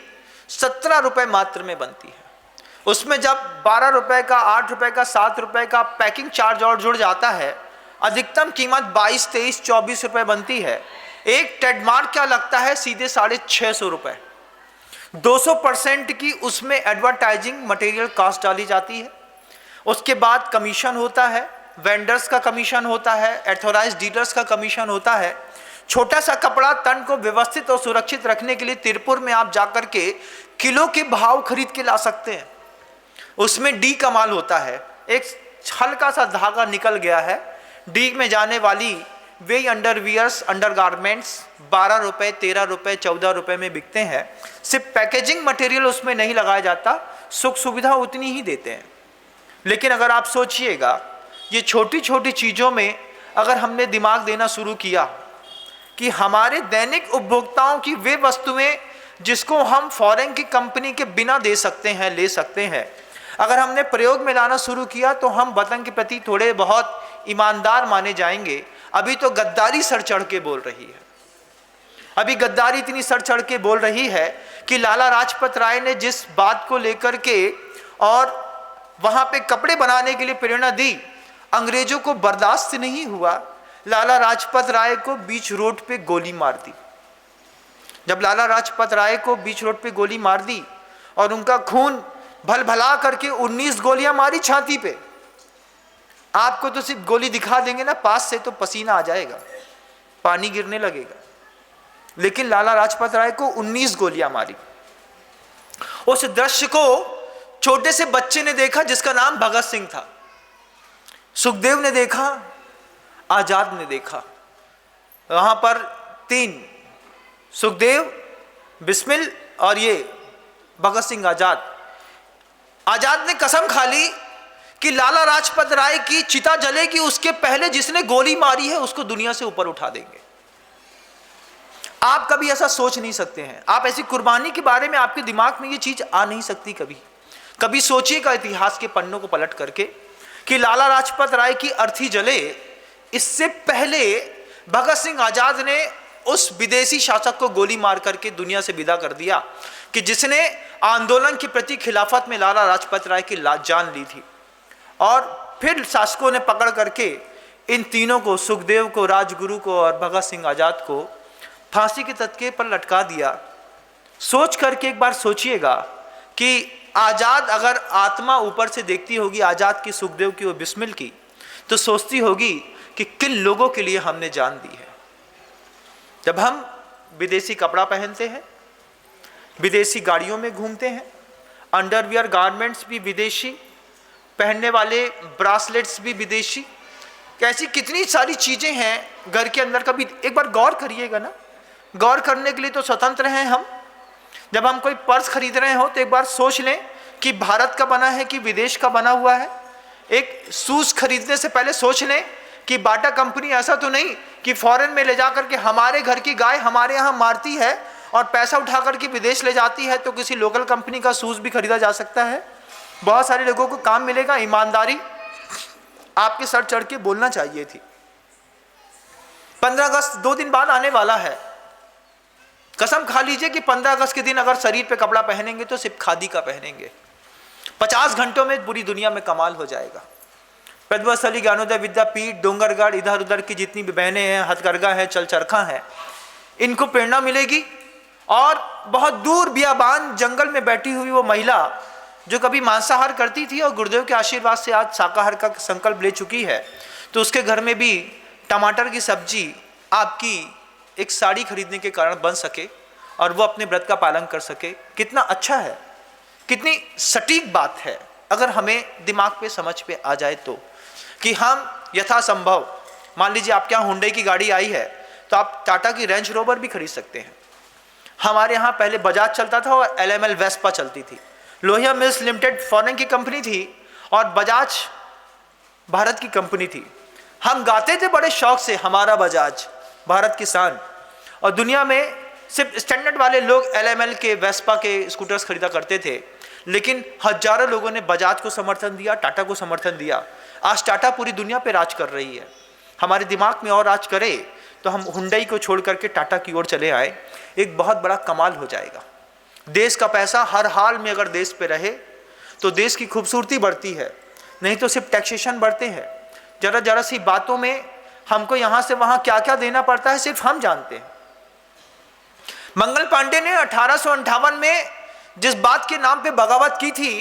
17 रुपए मात्र में बनती है। उसमें जब 12 रुपए का, 8 रुपए का, 7 रुपए का पैकिंग चार्ज और जुड़ जाता है, अधिकतम कीमत 22, 23, 24 रुपए बनती है। एक ट्रेडमार्क क्या लगता है सीधे 650 रुपए। 200% की उसमें एडवर्टाइजिंग मटेरियल कॉस्ट डाली जाती है। उसके बाद कमीशन होता है, वेंडर्स का कमीशन होता है, एथोराइज्ड डीलर्स का कमीशन होता है। छोटा सा कपड़ा तन को व्यवस्थित और सुरक्षित रखने के लिए तिरपुर में आप जाकर के किलो के भाव खरीद के ला सकते हैं। उसमें डी कमाल होता है, एक हल्का सा धागा निकल गया है, डी में जाने वाली वे अंडरवियर्स, अंडरगारमेंट्स 12 रुपए, 13 रुपए, 14 रुपए में बिकते हैं। सिर्फ पैकेजिंग मटेरियल उसमें नहीं लगाया जाता, सुख सुविधा उतनी ही देते हैं। लेकिन अगर आप सोचिएगा, ये छोटी छोटी चीज़ों में अगर हमने दिमाग देना शुरू किया कि हमारे दैनिक उपभोक्ताओं की वे वस्तुएं जिसको हम फॉरेन की कंपनी के बिना दे सकते हैं, ले सकते हैं, अगर हमने प्रयोग में लाना शुरू किया तो हम वतन के प्रति थोड़े बहुत ईमानदार माने जाएंगे। अभी तो गद्दारी सर चढ़ के बोल रही है, अभी गद्दारी इतनी सर चढ़ के बोल रही है कि लाला लाजपत राय ने जिस बात को लेकर के और वहां पे कपड़े बनाने के लिए प्रेरणा दी, अंग्रेजों को बर्दाश्त नहीं हुआ। लाला लाजपत राय को बीच रोड पे गोली मार दी। जब लाला लाजपत राय को बीच रोड पे गोली मार दी और उनका खून भल भला करके 19 गोलियां मारी छाती पे, आपको तो सिर्फ गोली दिखा देंगे ना, पास से तो पसीना आ जाएगा, पानी गिरने लगेगा। लेकिन लाला लाजपत राय को 19 गोलियां मारी। उस दृश्य को छोटे से बच्चे ने देखा जिसका नाम भगत सिंह था, सुखदेव ने देखा, आजाद ने देखा। वहां पर 3, सुखदेव, बिस्मिल और ये भगत सिंह आजाद। आजाद ने कसम खा ली कि लाला लाजपत राय की चिता जलेगी उसके पहले जिसने गोली मारी है उसको दुनिया से ऊपर उठा देंगे। आप कभी ऐसा सोच नहीं सकते हैं, आप ऐसी कुर्बानी के बारे में आपके दिमाग में ये चीज आ नहीं सकती। कभी सोचिएगा इतिहास के पन्नों को पलट करके कि लाला लाजपत राय की अर्थी जले इससे पहले भगत सिंह आजाद ने उस विदेशी शासक को गोली मार करके दुनिया से विदा कर दिया कि जिसने आंदोलन के प्रति खिलाफत में लाला लाजपत राय की जान ली थी। और फिर शासकों ने पकड़ करके इन तीनों को, सुखदेव को, राजगुरु को और भगत सिंह आजाद को फांसी के तख्ते पर लटका दिया। सोच करके एक बार सोचिएगा कि आजाद अगर आत्मा ऊपर से देखती होगी आजाद की, सुखदेव की और बिस्मिल की, तो सोचती होगी कि किन लोगों के लिए हमने जान दी है। जब हम विदेशी कपड़ा पहनते हैं, विदेशी गाड़ियों में घूमते हैं, अंडरवियर गारमेंट्स भी विदेशी, पहनने वाले ब्रासलेट्स भी विदेशी, कैसी कितनी सारी चीजें हैं घर के अंदर। कभी एक बार गौर करिएगा ना, गौर करने के लिए तो स्वतंत्र हैं हम। जब हम कोई पर्स खरीद रहे हो तो एक बार सोच लें कि भारत का बना है कि विदेश का बना हुआ है। एक शूज खरीदने से पहले सोच लें कि बाटा कंपनी ऐसा तो नहीं कि फॉरेन में ले जाकर के हमारे घर की गाय हमारे यहाँ मारती है और पैसा उठा करके विदेश ले जाती है, तो किसी लोकल कंपनी का शूज भी खरीदा जा सकता है। बहुत सारे लोगों को काम मिलेगा। ईमानदारी आपके सर चढ़ के बोलना चाहिए थी। 15 अगस्त 2 दिन बाद आने वाला है। कसम खा लीजिए कि 15 अगस्त के दिन अगर शरीर पे कपड़ा पहनेंगे तो सिर्फ खादी का पहनेंगे। 50 घंटों में पूरी दुनिया में कमाल हो जाएगा। पद्मस्थली, ज्ञानोदय विद्यापीठ, डोंगरगढ़, इधर उधर की जितनी भी बहनें हैं, हथकरघा है, चल चरखा है, इनको प्रेरणा मिलेगी। और बहुत दूर बियाबान जंगल में बैठी हुई वो महिला जो कभी मांसाहार करती थी और गुरुदेव के आशीर्वाद से आज शाकाहार का संकल्प ले चुकी है, तो उसके घर में भी टमाटर की सब्जी आपकी एक साड़ी खरीदने के कारण बन सके और वो अपने व्रत का पालन कर सके। कितना अच्छा है, कितनी सटीक बात है अगर हमें दिमाग पे समझ पे आ जाए तो, कि हम यथासंभव, मान लीजिए आपके यहाँ हुंडई की गाड़ी आई है तो आप टाटा की रेंज रोवर भी खरीद सकते हैं। हमारे यहाँ पहले बजाज चलता था और LML वेस्पा चलती थी। लोहिया मिल्स लिमिटेड फॉरेन की कंपनी थी और बजाज भारत की कंपनी थी। हम गाते थे बड़े शौक से, हमारा बजाज भारत की शान। और दुनिया में सिर्फ स्टैंडर्ड वाले लोग LML के, वेस्पा के स्कूटर्स खरीदा करते थे, लेकिन हजारों लोगों ने बजाज को समर्थन दिया, टाटा को समर्थन दिया। आज टाटा पूरी दुनिया पे राज कर रही है। हमारे दिमाग में और राज करे तो हम हुंडई को छोड़ करके टाटा की ओर चले आए, एक बहुत बड़ा कमाल हो जाएगा। देश का पैसा हर हाल में अगर देश पे रहे तो देश की खूबसूरती बढ़ती है, नहीं तो सिर्फ टैक्सेशन बढ़ते हैं। जरा जरा सी बातों में हमको यहाँ से वहाँ क्या क्या देना पड़ता है सिर्फ हम जानते हैं। मंगल पांडे ने 1858 में जिस बात के नाम पे बगावत की थी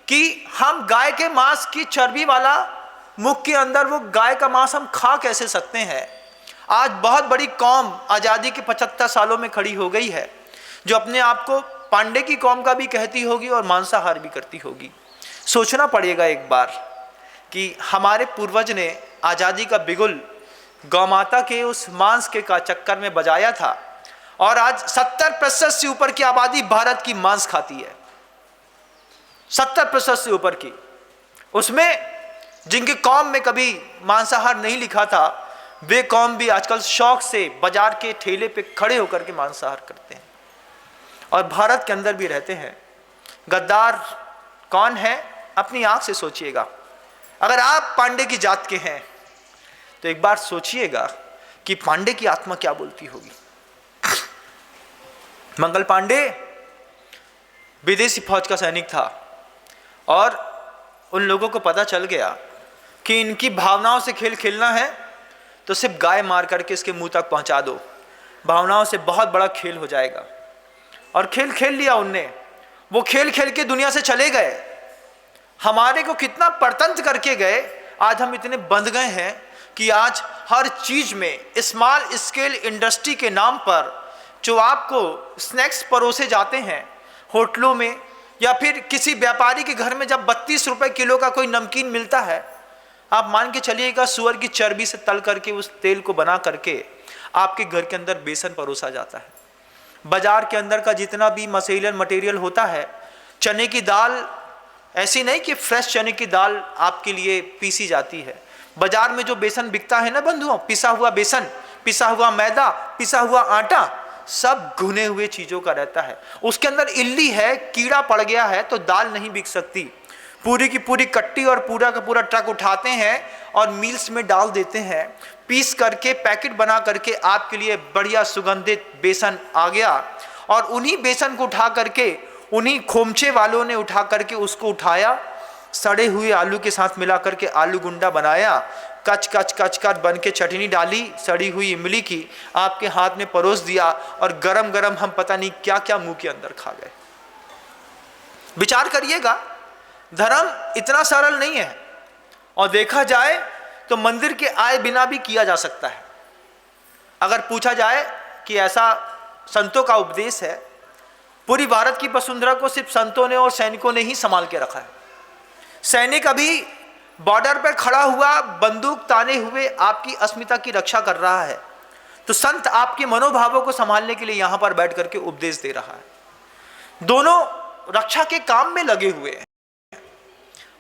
कि हम गाय के मांस की चर्बी वाला मुख के अंदर वो गाय का मांस हम खा कैसे सकते हैं, आज बहुत बड़ी कौम आज़ादी के 75 सालों में खड़ी हो गई है जो अपने आप को पांडे की कौम का भी कहती होगी और मांसाहार भी करती होगी। सोचना पड़ेगा एक बार कि हमारे पूर्वज ने आज़ादी का बिगुल गौमाता के उस मांस के का चक्कर में बजाया था और आज 70% से ऊपर की आबादी भारत की मांस खाती है, 70% से ऊपर की। उसमें जिनकी कौम में कभी मांसाहार नहीं लिखा था वे कौम भी आजकल शौक से बाजार के ठेले पे खड़े होकर के मांसाहार करते हैं और भारत के अंदर भी रहते हैं। गद्दार कौन है अपनी आंख से सोचिएगा। अगर आप पांडे की जात के हैं तो एक बार सोचिएगा कि पांडे की आत्मा क्या बोलती होगी। मंगल पांडे विदेशी फौज का सैनिक था और उन लोगों को पता चल गया कि इनकी भावनाओं से खेल खेलना है तो सिर्फ गाय मार करके इसके मुंह तक पहुंचा दो, भावनाओं से बहुत बड़ा खेल हो जाएगा। और खेल खेल लिया उनने, वो खेल खेल के दुनिया से चले गए। हमारे को कितना परतंत्र करके गए, आज हम इतने बंध गए हैं कि आज हर चीज में स्मॉल स्केल इंडस्ट्री के नाम पर जो आपको स्नैक्स परोसे जाते हैं होटलों में या फिर किसी व्यापारी के घर में जब 32 रुपए किलो का कोई नमकीन मिलता है, आप मान के चलिएगा सुअर की चर्बी से तल करके उस तेल को बना करके आपके घर के अंदर बेसन परोसा जाता है। बाजार के अंदर का जितना भी मटेरियल होता है, चने की दाल ऐसी नहीं कि फ्रेश चने की दाल आपके लिए पीसी जाती है। बाजार में जो बेसन बिकता है ना बंधुओं, पिसा हुआ बेसन, पिसा हुआ मैदा, पिसा हुआ आटा, सब भुने हुए चीजों का रहता है। उसके अंदर इल्ली है, कीड़ा पड़ गया है तो दाल नहीं बिक सकती। पूरी की पूरी कट्टी और पूरा का पूरा ट्रक उठाते हैं और मिल्स में डाल देते हैं, पीस करके पैकेट बना करके आपके लिए बढ़िया सुगंधित बेसन आ गया। और उन्हीं बेसन को उठा करके उन्हीं खोमचे वालों ने उठा करके उसको उठाया, सड़े हुए आलू के साथ मिला करके आलू गुंडा बनाया, कच कच कच कच बन के चटनी डाली सड़ी हुई इमली की, आपके हाथ में परोस दिया और गरम गरम हम पता नहीं क्या क्या मुंह के अंदर खा गए। विचार करिएगा, धर्म इतना सरल नहीं है और देखा जाए तो मंदिर के आए बिना भी किया जा सकता है। अगर पूछा जाए कि ऐसा संतों का उपदेश है, पूरी भारत की वसुंधरा को सिर्फ संतों ने और सैनिकों ने ही संभाल के रखा है। सैनिक अभी बॉर्डर पर खड़ा हुआ बंदूक ताने हुए आपकी अस्मिता की रक्षा कर रहा है, तो संत आपके मनोभावों को संभालने के लिए यहां पर बैठ करके उपदेश दे रहा है। दोनों रक्षा के काम में लगे हुए हैं।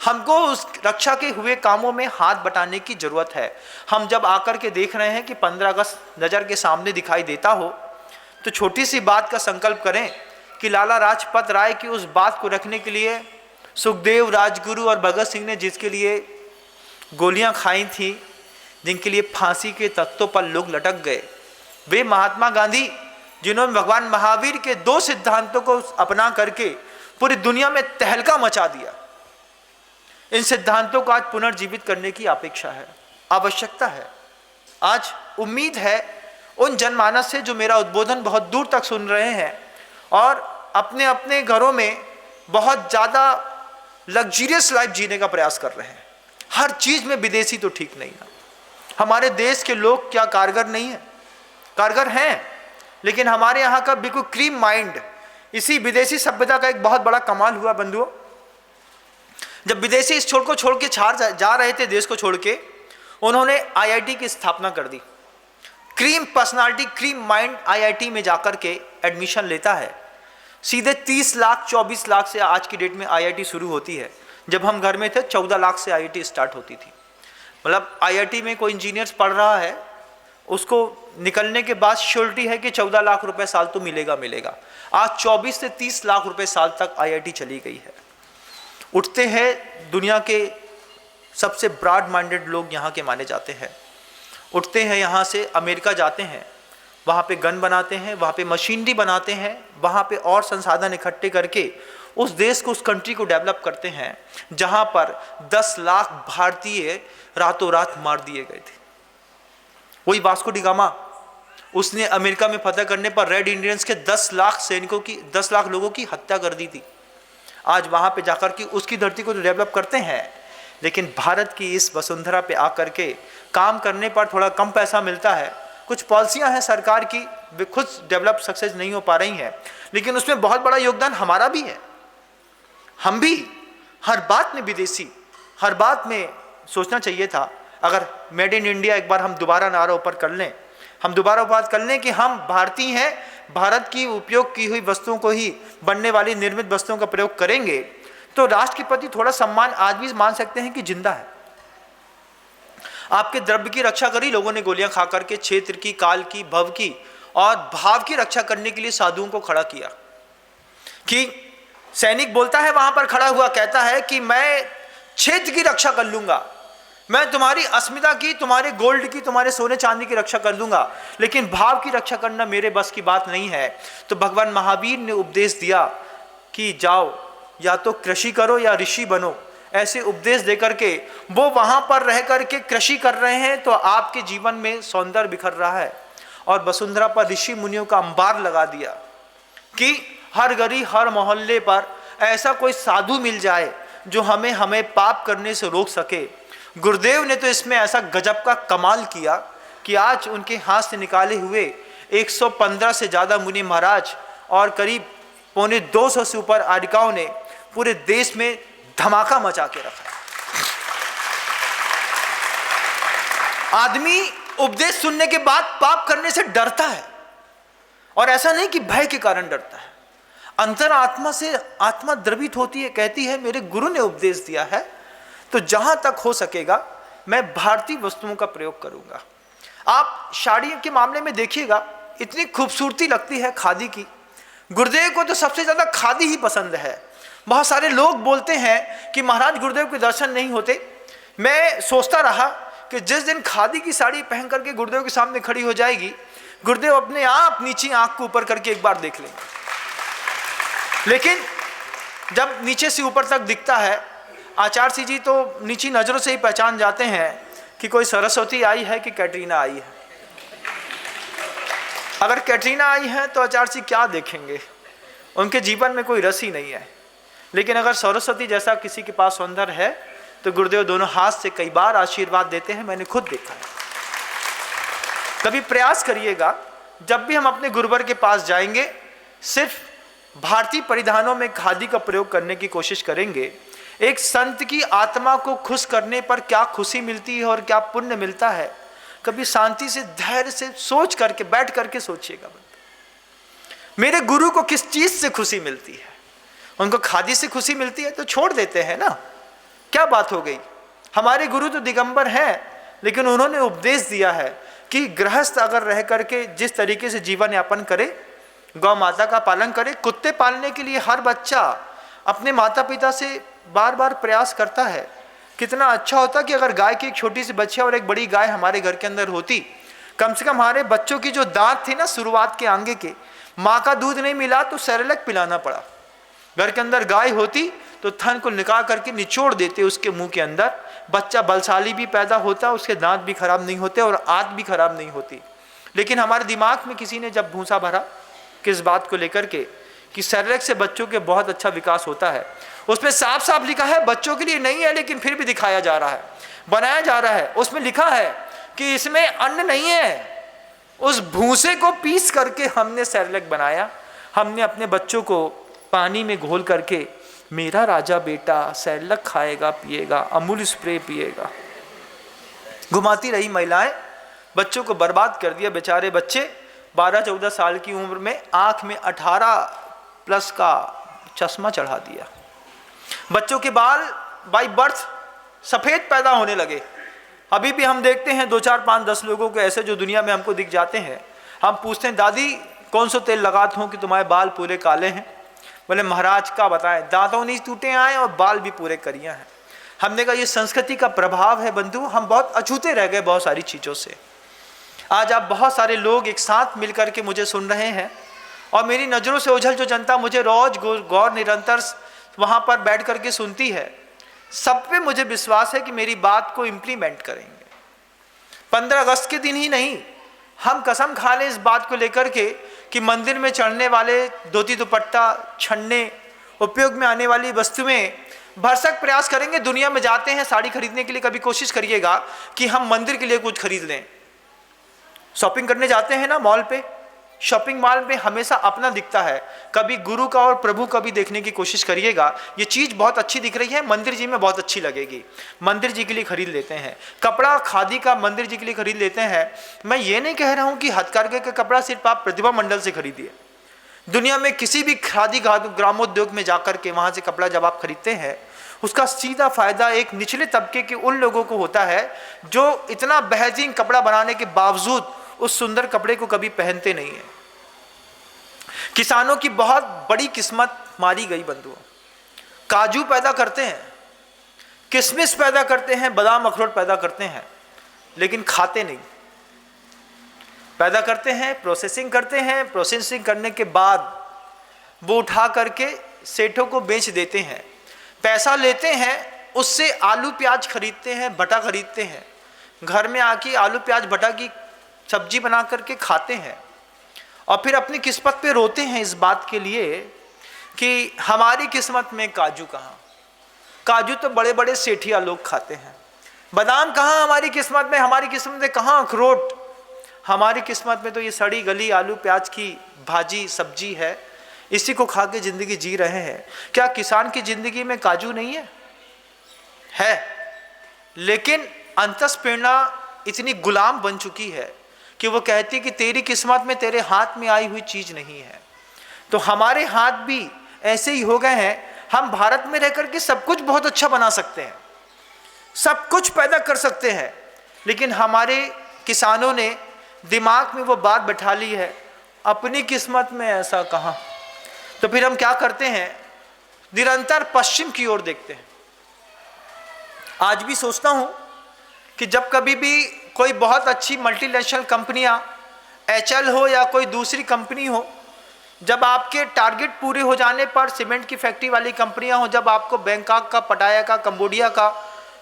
हमको उस रक्षा के हुए कामों में हाथ बटाने की जरूरत है। हम जब आकर के देख रहे हैं कि 15 अगस्त नजर के सामने दिखाई देता हो तो छोटी सी बात का संकल्प करें कि लाला लाजपत राय की उस बात को रखने के लिए सुखदेव, राजगुरु और भगत सिंह ने जिसके लिए गोलियां खाई थी, जिनके लिए फांसी के तख्तों पर लोग लटक गए, वे महात्मा गांधी जिन्होंने भगवान महावीर के 2 सिद्धांतों को अपना करके पूरी दुनिया में तहलका मचा दिया, इन सिद्धांतों को आज पुनर्जीवित करने की अपेक्षा है, आवश्यकता है। आज उम्मीद है उन जनमानस से जो मेरा उद्बोधन बहुत दूर तक सुन रहे हैं और अपने अपने घरों में बहुत ज़्यादा लग्जरियस लाइफ जीने का प्रयास कर रहे हैं। हर चीज़ में विदेशी तो ठीक नहीं है। हमारे देश के लोग क्या कारगर नहीं है? कारगर हैं, लेकिन हमारे यहाँ का बिल्कुल क्रीम माइंड, इसी विदेशी सभ्यता का एक बहुत बड़ा कमाल हुआ बंधुओं। जब विदेशी इस छोड़ को छोड़ के जा रहे थे, देश को छोड़ के, उन्होंने आईआईटी की स्थापना कर दी। Cream personality, cream mind IIT में जाकर के एडमिशन लेता है। सीधे 30 लाख 24 लाख से आज की डेट में आईआईटी शुरू होती है। जब हम घर में थे 14 लाख से आईआईटी स्टार्ट होती थी। मतलब आईआईटी में कोई इंजीनियर्स पढ़ रहा है, उसको निकलने के बाद श्योरिटी है कि 14 लाख रुपए साल तो मिलेगा। आज 24 से 30 लाख रुपए साल तक आईआईटी चली गई है। उठते हैं दुनिया के सबसे ब्रॉड माइंडेड लोग यहाँ के माने जाते हैं। उठते हैं यहाँ से अमेरिका जाते हैं, वहाँ पे गन बनाते हैं, वहाँ पे मशीनरी बनाते हैं, वहाँ पे और संसाधन इकट्ठे करके उस देश को, उस कंट्री को डेवलप करते हैं जहां पर 10 लाख भारतीय रातों रात मार दिए गए थे। वही वास्को डी गामा, उसने अमेरिका में फतह करने पर रेड इंडियंस के 10 लाख सैनिकों की, 10 लाख लोगों की हत्या कर दी थी। आज वहां पे जाकर के उसकी धरती को तो डेवलप करते हैं, लेकिन भारत की इस वसुंधरा पे आकर के काम करने पर थोड़ा कम पैसा मिलता है। कुछ पॉलिसियां हैं सरकार की, वे खुद डेवलप सक्सेस नहीं हो पा रही हैं, लेकिन उसमें बहुत बड़ा योगदान हमारा भी है। हम भी हर बात में विदेशी, हर बात में सोचना चाहिए था। अगर मेड इन इंडिया एक बार हम दोबारा नारा ऊपर कर लें, हम दोबारा बात कर लें कि हम भारतीय हैं, भारत की उपयोग की हुई वस्तुओं को ही, बनने वाली निर्मित वस्तुओं का प्रयोग करेंगे, तो राष्ट्र के प्रति थोड़ा सम्मान आज भी मान सकते हैं कि जिंदा है। आपके द्रव्य की रक्षा करी लोगों ने गोलियां खा करके, क्षेत्र की, काल की, भव की और भाव की रक्षा करने के लिए साधुओं को खड़ा किया। कि सैनिक बोलता है वहां पर खड़ा हुआ, कहता है कि मैं क्षेत्र की रक्षा कर लूंगा, मैं तुम्हारी अस्मिता की, तुम्हारे गोल्ड की, तुम्हारे सोने चांदी की रक्षा कर दूंगा, लेकिन भाव की रक्षा करना मेरे बस की बात नहीं है। तो भगवान महावीर ने उपदेश दिया कि जाओ, या तो कृषि करो या ऋषि बनो। ऐसे उपदेश देकर के वो वहां पर रह करके कृषि कर रहे हैं, तो आपके जीवन में सौंदर्य बिखर रहा है। और वसुंधरा पर ऋषि मुनियों का अंबार लगा दिया कि हर गली, हर मोहल्ले पर ऐसा कोई साधु मिल जाए जो हमें पाप करने से रोक सके। गुरुदेव ने तो इसमें ऐसा गजब का कमाल किया कि आज उनके हाथ से निकाले हुए 115 से ज़्यादा मुनि महाराज और करीब 250 से ऊपर आर्यिकाओं ने पूरे देश में धमाका मचा के रखा। आदमी उपदेश सुनने के बाद पाप करने से डरता है, और ऐसा नहीं कि भय के कारण डरता है। अंतर आत्मा से आत्मा द्रवित होती है, कहती है मेरे गुरु ने उपदेश दिया है, तो जहां तक हो सकेगा मैं भारतीय वस्तुओं का प्रयोग करूंगा। आप साड़ी के मामले में देखिएगा, इतनी खूबसूरती लगती है खादी की। गुरुदेव को तो सबसे ज्यादा खादी ही पसंद है। बहुत सारे लोग बोलते हैं कि महाराज गुरुदेव के दर्शन नहीं होते। मैं सोचता रहा कि जिस दिन खादी की साड़ी पहन करके गुरुदेव के सामने खड़ी हो जाएगी, गुरुदेव अपने आप नीचे आंख को ऊपर करके एक बार देख लेंगे। लेकिन जब नीचे से ऊपर तक दिखता है, आचार्य सिंह जी तो नीची नजरों से ही पहचान जाते हैं कि कोई सरस्वती आई है कि कैटरीना आई है। अगर कैटरीना आई है तो आचार्य सिंह क्या देखेंगे, उनके जीवन में कोई रस ही नहीं है। लेकिन अगर सरस्वती जैसा किसी के पास सौंदर्य है तो गुरुदेव दोनों हाथ से कई बार आशीर्वाद देते हैं, मैंने खुद देखा है। कभी प्रयास करिएगा, जब भी हम अपने गुरुवर के पास जाएंगे, सिर्फ भारतीय परिधानों में खादी का प्रयोग करने की कोशिश करेंगे। एक संत की आत्मा को खुश करने पर क्या खुशी मिलती है और क्या पुण्य मिलता है, कभी शांति से, धैर्य से सोच करके, बैठ करके सोचिएगा। मेरे गुरु को किस चीज से खुशी मिलती है? उनको खादी से खुशी मिलती है तो छोड़ देते हैं ना, क्या बात हो गई। हमारे गुरु तो दिगंबर हैं, लेकिन उन्होंने उपदेश दिया है कि गृहस्थ अगर रह करके जिस तरीके से जीवन यापन करे, गौ माता का पालन करे। कुत्ते पालने के लिए हर बच्चा अपने माता पिता से बार बार प्रयास करता है। कितना अच्छा होता कि अगर गाय की एक छोटी सी बच्ची और एक बड़ी गाय हमारे घर के अंदर होती, कम से कम हमारे बच्चों की जो दांत थी ना शुरुआत के आगे के, माँ का दूध नहीं मिला तो सेरेलैक पिलाना पड़ा। घर के अंदर गाय होती तो थन को निकाल करके निचोड़ देते उसके मुंह के अंदर, बच्चा बलशाली भी पैदा होता, उसके दांत भी खराब नहीं होते और आंत भी खराब नहीं होती। लेकिन हमारे दिमाग में किसी ने जब भूसा भरा किस बात को लेकर के कि सेरेलैक से बच्चों के बहुत अच्छा विकास होता है, उसमें साफ साफ लिखा है, बच्चों के लिए नहीं है लेकिन फिर भी दिखाया जा रहा है, बनाया जा रहा है। उसमें लिखा है कि इसमें अन्न नहीं है, उस भूसे को पीस करके हमने सेरेलैक बनाया। हमने अपने बच्चों को पानी में घोल करके, मेरा राजा बेटा सेरेलैक खाएगा पिएगा, अमूल स्प्रे पिएगा, घुमाती रही महिलाएं, बच्चों को बर्बाद कर दिया। बेचारे बच्चे 12-14 साल की उम्र में आंख में 18+ का चश्मा चढ़ा दिया। बच्चों के बाल बाई बर्थ सफेद पैदा होने लगे। अभी भी हम देखते हैं 2, 4, 5, 10 लोगों को ऐसे जो दुनिया में हमको दिख जाते हैं। हम पूछते हैं दादी कौन सा तेल लगाते हो कि तुम्हारे बाल पूरे काले हैं? बोले महाराज का बताएं, दांतों नहीं टूटे आए और बाल भी पूरे करिया हैं। हमने कहा ये संस्कृति का प्रभाव है बंधु, हम बहुत अछूते रह गए बहुत सारी चीज़ों से। आज आप बहुत सारे लोग एक साथ मिलकर के मुझे सुन रहे हैं, और मेरी नज़रों से ओझल जो जनता मुझे रोज गौर निरंतर वहाँ पर बैठ करके सुनती है, सब पे मुझे विश्वास है कि मेरी बात को इम्प्लीमेंट करेंगे। 15 अगस्त के दिन ही नहीं, हम कसम खा लें इस बात को लेकर के कि मंदिर में चढ़ने वाले धोती दुपट्टा, छन्ने, उपयोग में आने वाली वस्तुएं भरसक प्रयास करेंगे। दुनिया में जाते हैं साड़ी खरीदने के लिए, कभी कोशिश करिएगा कि हम मंदिर के लिए कुछ खरीद लें। शॉपिंग करने जाते हैं ना मॉल पे, शॉपिंग मॉल में हमेशा अपना दिखता है, कभी गुरु का और प्रभु का भी देखने की कोशिश करिएगा। ये चीज़ बहुत अच्छी दिख रही है, मंदिर जी में बहुत अच्छी लगेगी, मंदिर जी के लिए खरीद लेते हैं। कपड़ा खादी का मंदिर जी के लिए खरीद लेते हैं। मैं ये नहीं कह रहा हूँ कि हथकरघे का कपड़ा सिर्फ आप प्रतिभा मंडल से खरीदिए। दुनिया में किसी भी खादी ग्रामोद्योग में जाकर के वहाँ से कपड़ा जब आप खरीदते हैं, उसका सीधा फायदा एक निचले तबके के उन लोगों को होता है जो इतना बेहतरीन कपड़ा बनाने के बावजूद उस सुंदर कपड़े को कभी पहनते नहीं है। किसानों की बहुत बड़ी किस्मत मारी गई बंधुओं। काजू पैदा करते हैं, किशमिश पैदा करते हैं, बादाम अखरोट पैदा करते हैं, लेकिन खाते नहीं। पैदा करते हैं, प्रोसेसिंग करते हैं, प्रोसेसिंग करने के बाद वो उठा करके सेठों को बेच देते हैं, पैसा लेते हैं, उससे आलू प्याज खरीदते हैं, भटा खरीदते हैं, घर में आके आलू प्याज भटा की सब्जी बना करके खाते हैं और फिर अपनी किस्मत पे रोते हैं इस बात के लिए कि हमारी किस्मत में काजू कहाँ। काजू तो बड़े बड़े सेठिया लोग खाते हैं। बादाम कहाँ हमारी किस्मत में, हमारी किस्मत में कहाँ अखरोट, हमारी किस्मत में तो ये सड़ी गली आलू प्याज की भाजी सब्जी है, इसी को खा के ज़िंदगी जी रहे हैं। क्या किसान की ज़िंदगी में काजू नहीं है? है, लेकिन अंतस्प्रेरणा इतनी गुलाम बन चुकी है कि वो कहती कि तेरी किस्मत में तेरे हाथ में आई हुई चीज़ नहीं है। तो हमारे हाथ भी ऐसे ही हो गए हैं। हम भारत में रह करके सब कुछ बहुत अच्छा बना सकते हैं, सब कुछ पैदा कर सकते हैं, लेकिन हमारे किसानों ने दिमाग में वो बात बैठा ली है, अपनी किस्मत में ऐसा कहाँ। तो फिर हम क्या करते हैं, निरंतर पश्चिम की ओर देखते हैं। आज भी सोचता हूँ कि जब कभी भी कोई बहुत अच्छी मल्टीनेशनल कंपनियां, HL हो या कोई दूसरी कंपनी हो, जब आपके टारगेट पूरे हो जाने पर सीमेंट की फैक्ट्री वाली कंपनियां हो, जब आपको बैंकॉक का, पटाया का, कंबोडिया का,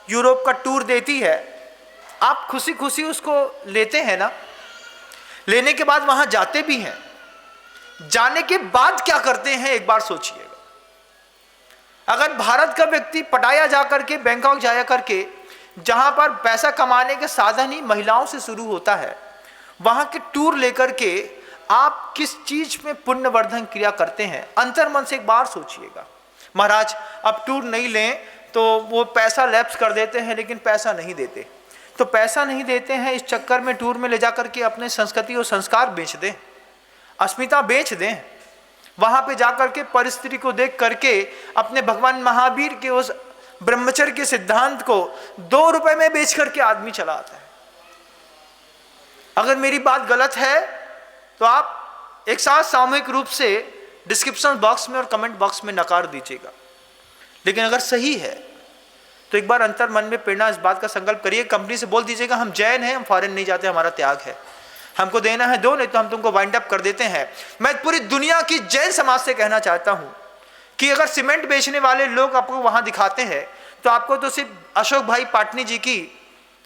यूरोप का टूर देती है, आप खुशी खुशी उसको लेते हैं ना। लेने के बाद वहां जाते भी हैं, जाने के बाद क्या करते हैं एक बार सोचिएगा। अगर भारत का व्यक्ति पटाया जा करके, बैंकॉक जाया करके, जहां पर पैसा कमाने के साधन ही महिलाओं से शुरू होता है, वहां के टूर लेकर के आप किस चीज में पुण्यवर्धन क्रिया करते हैं, अंतर्मन से एक बार सोचिएगा। महाराज अब टूर नहीं लें तो वो पैसा लैप्स कर देते हैं, लेकिन पैसा नहीं देते। तो पैसा नहीं देते हैं, इस चक्कर में टूर में ले जा करके अपने संस्कृति और संस्कार बेच दें, अस्मिता बेच दें। वहां पे जाकर के परिस्थिति को देख करके अपने भगवान महावीर के उस ब्रह्मचर्य के सिद्धांत को 2 रुपए में बेच करके आदमी चला आता है। अगर मेरी बात गलत है तो आप एक साथ सामूहिक रूप से डिस्क्रिप्शन बॉक्स में और कमेंट बॉक्स में नकार दीजिएगा, लेकिन अगर सही है तो एक बार अंतर मन में प्रेरणा इस बात का संकल्प करिए। कंपनी से बोल दीजिएगा हम जैन हैं, हम फॉरेन नहीं जाते, हमारा त्याग है, हमको देना है दो, नहीं तो हम तुमको वाइंड अप कर देते हैं। मैं पूरी दुनिया की जैन समाज से कहना चाहता हूं कि अगर सीमेंट बेचने वाले लोग आपको वहां दिखाते हैं तो आपको तो सिर्फ अशोक भाई पाटनी जी की,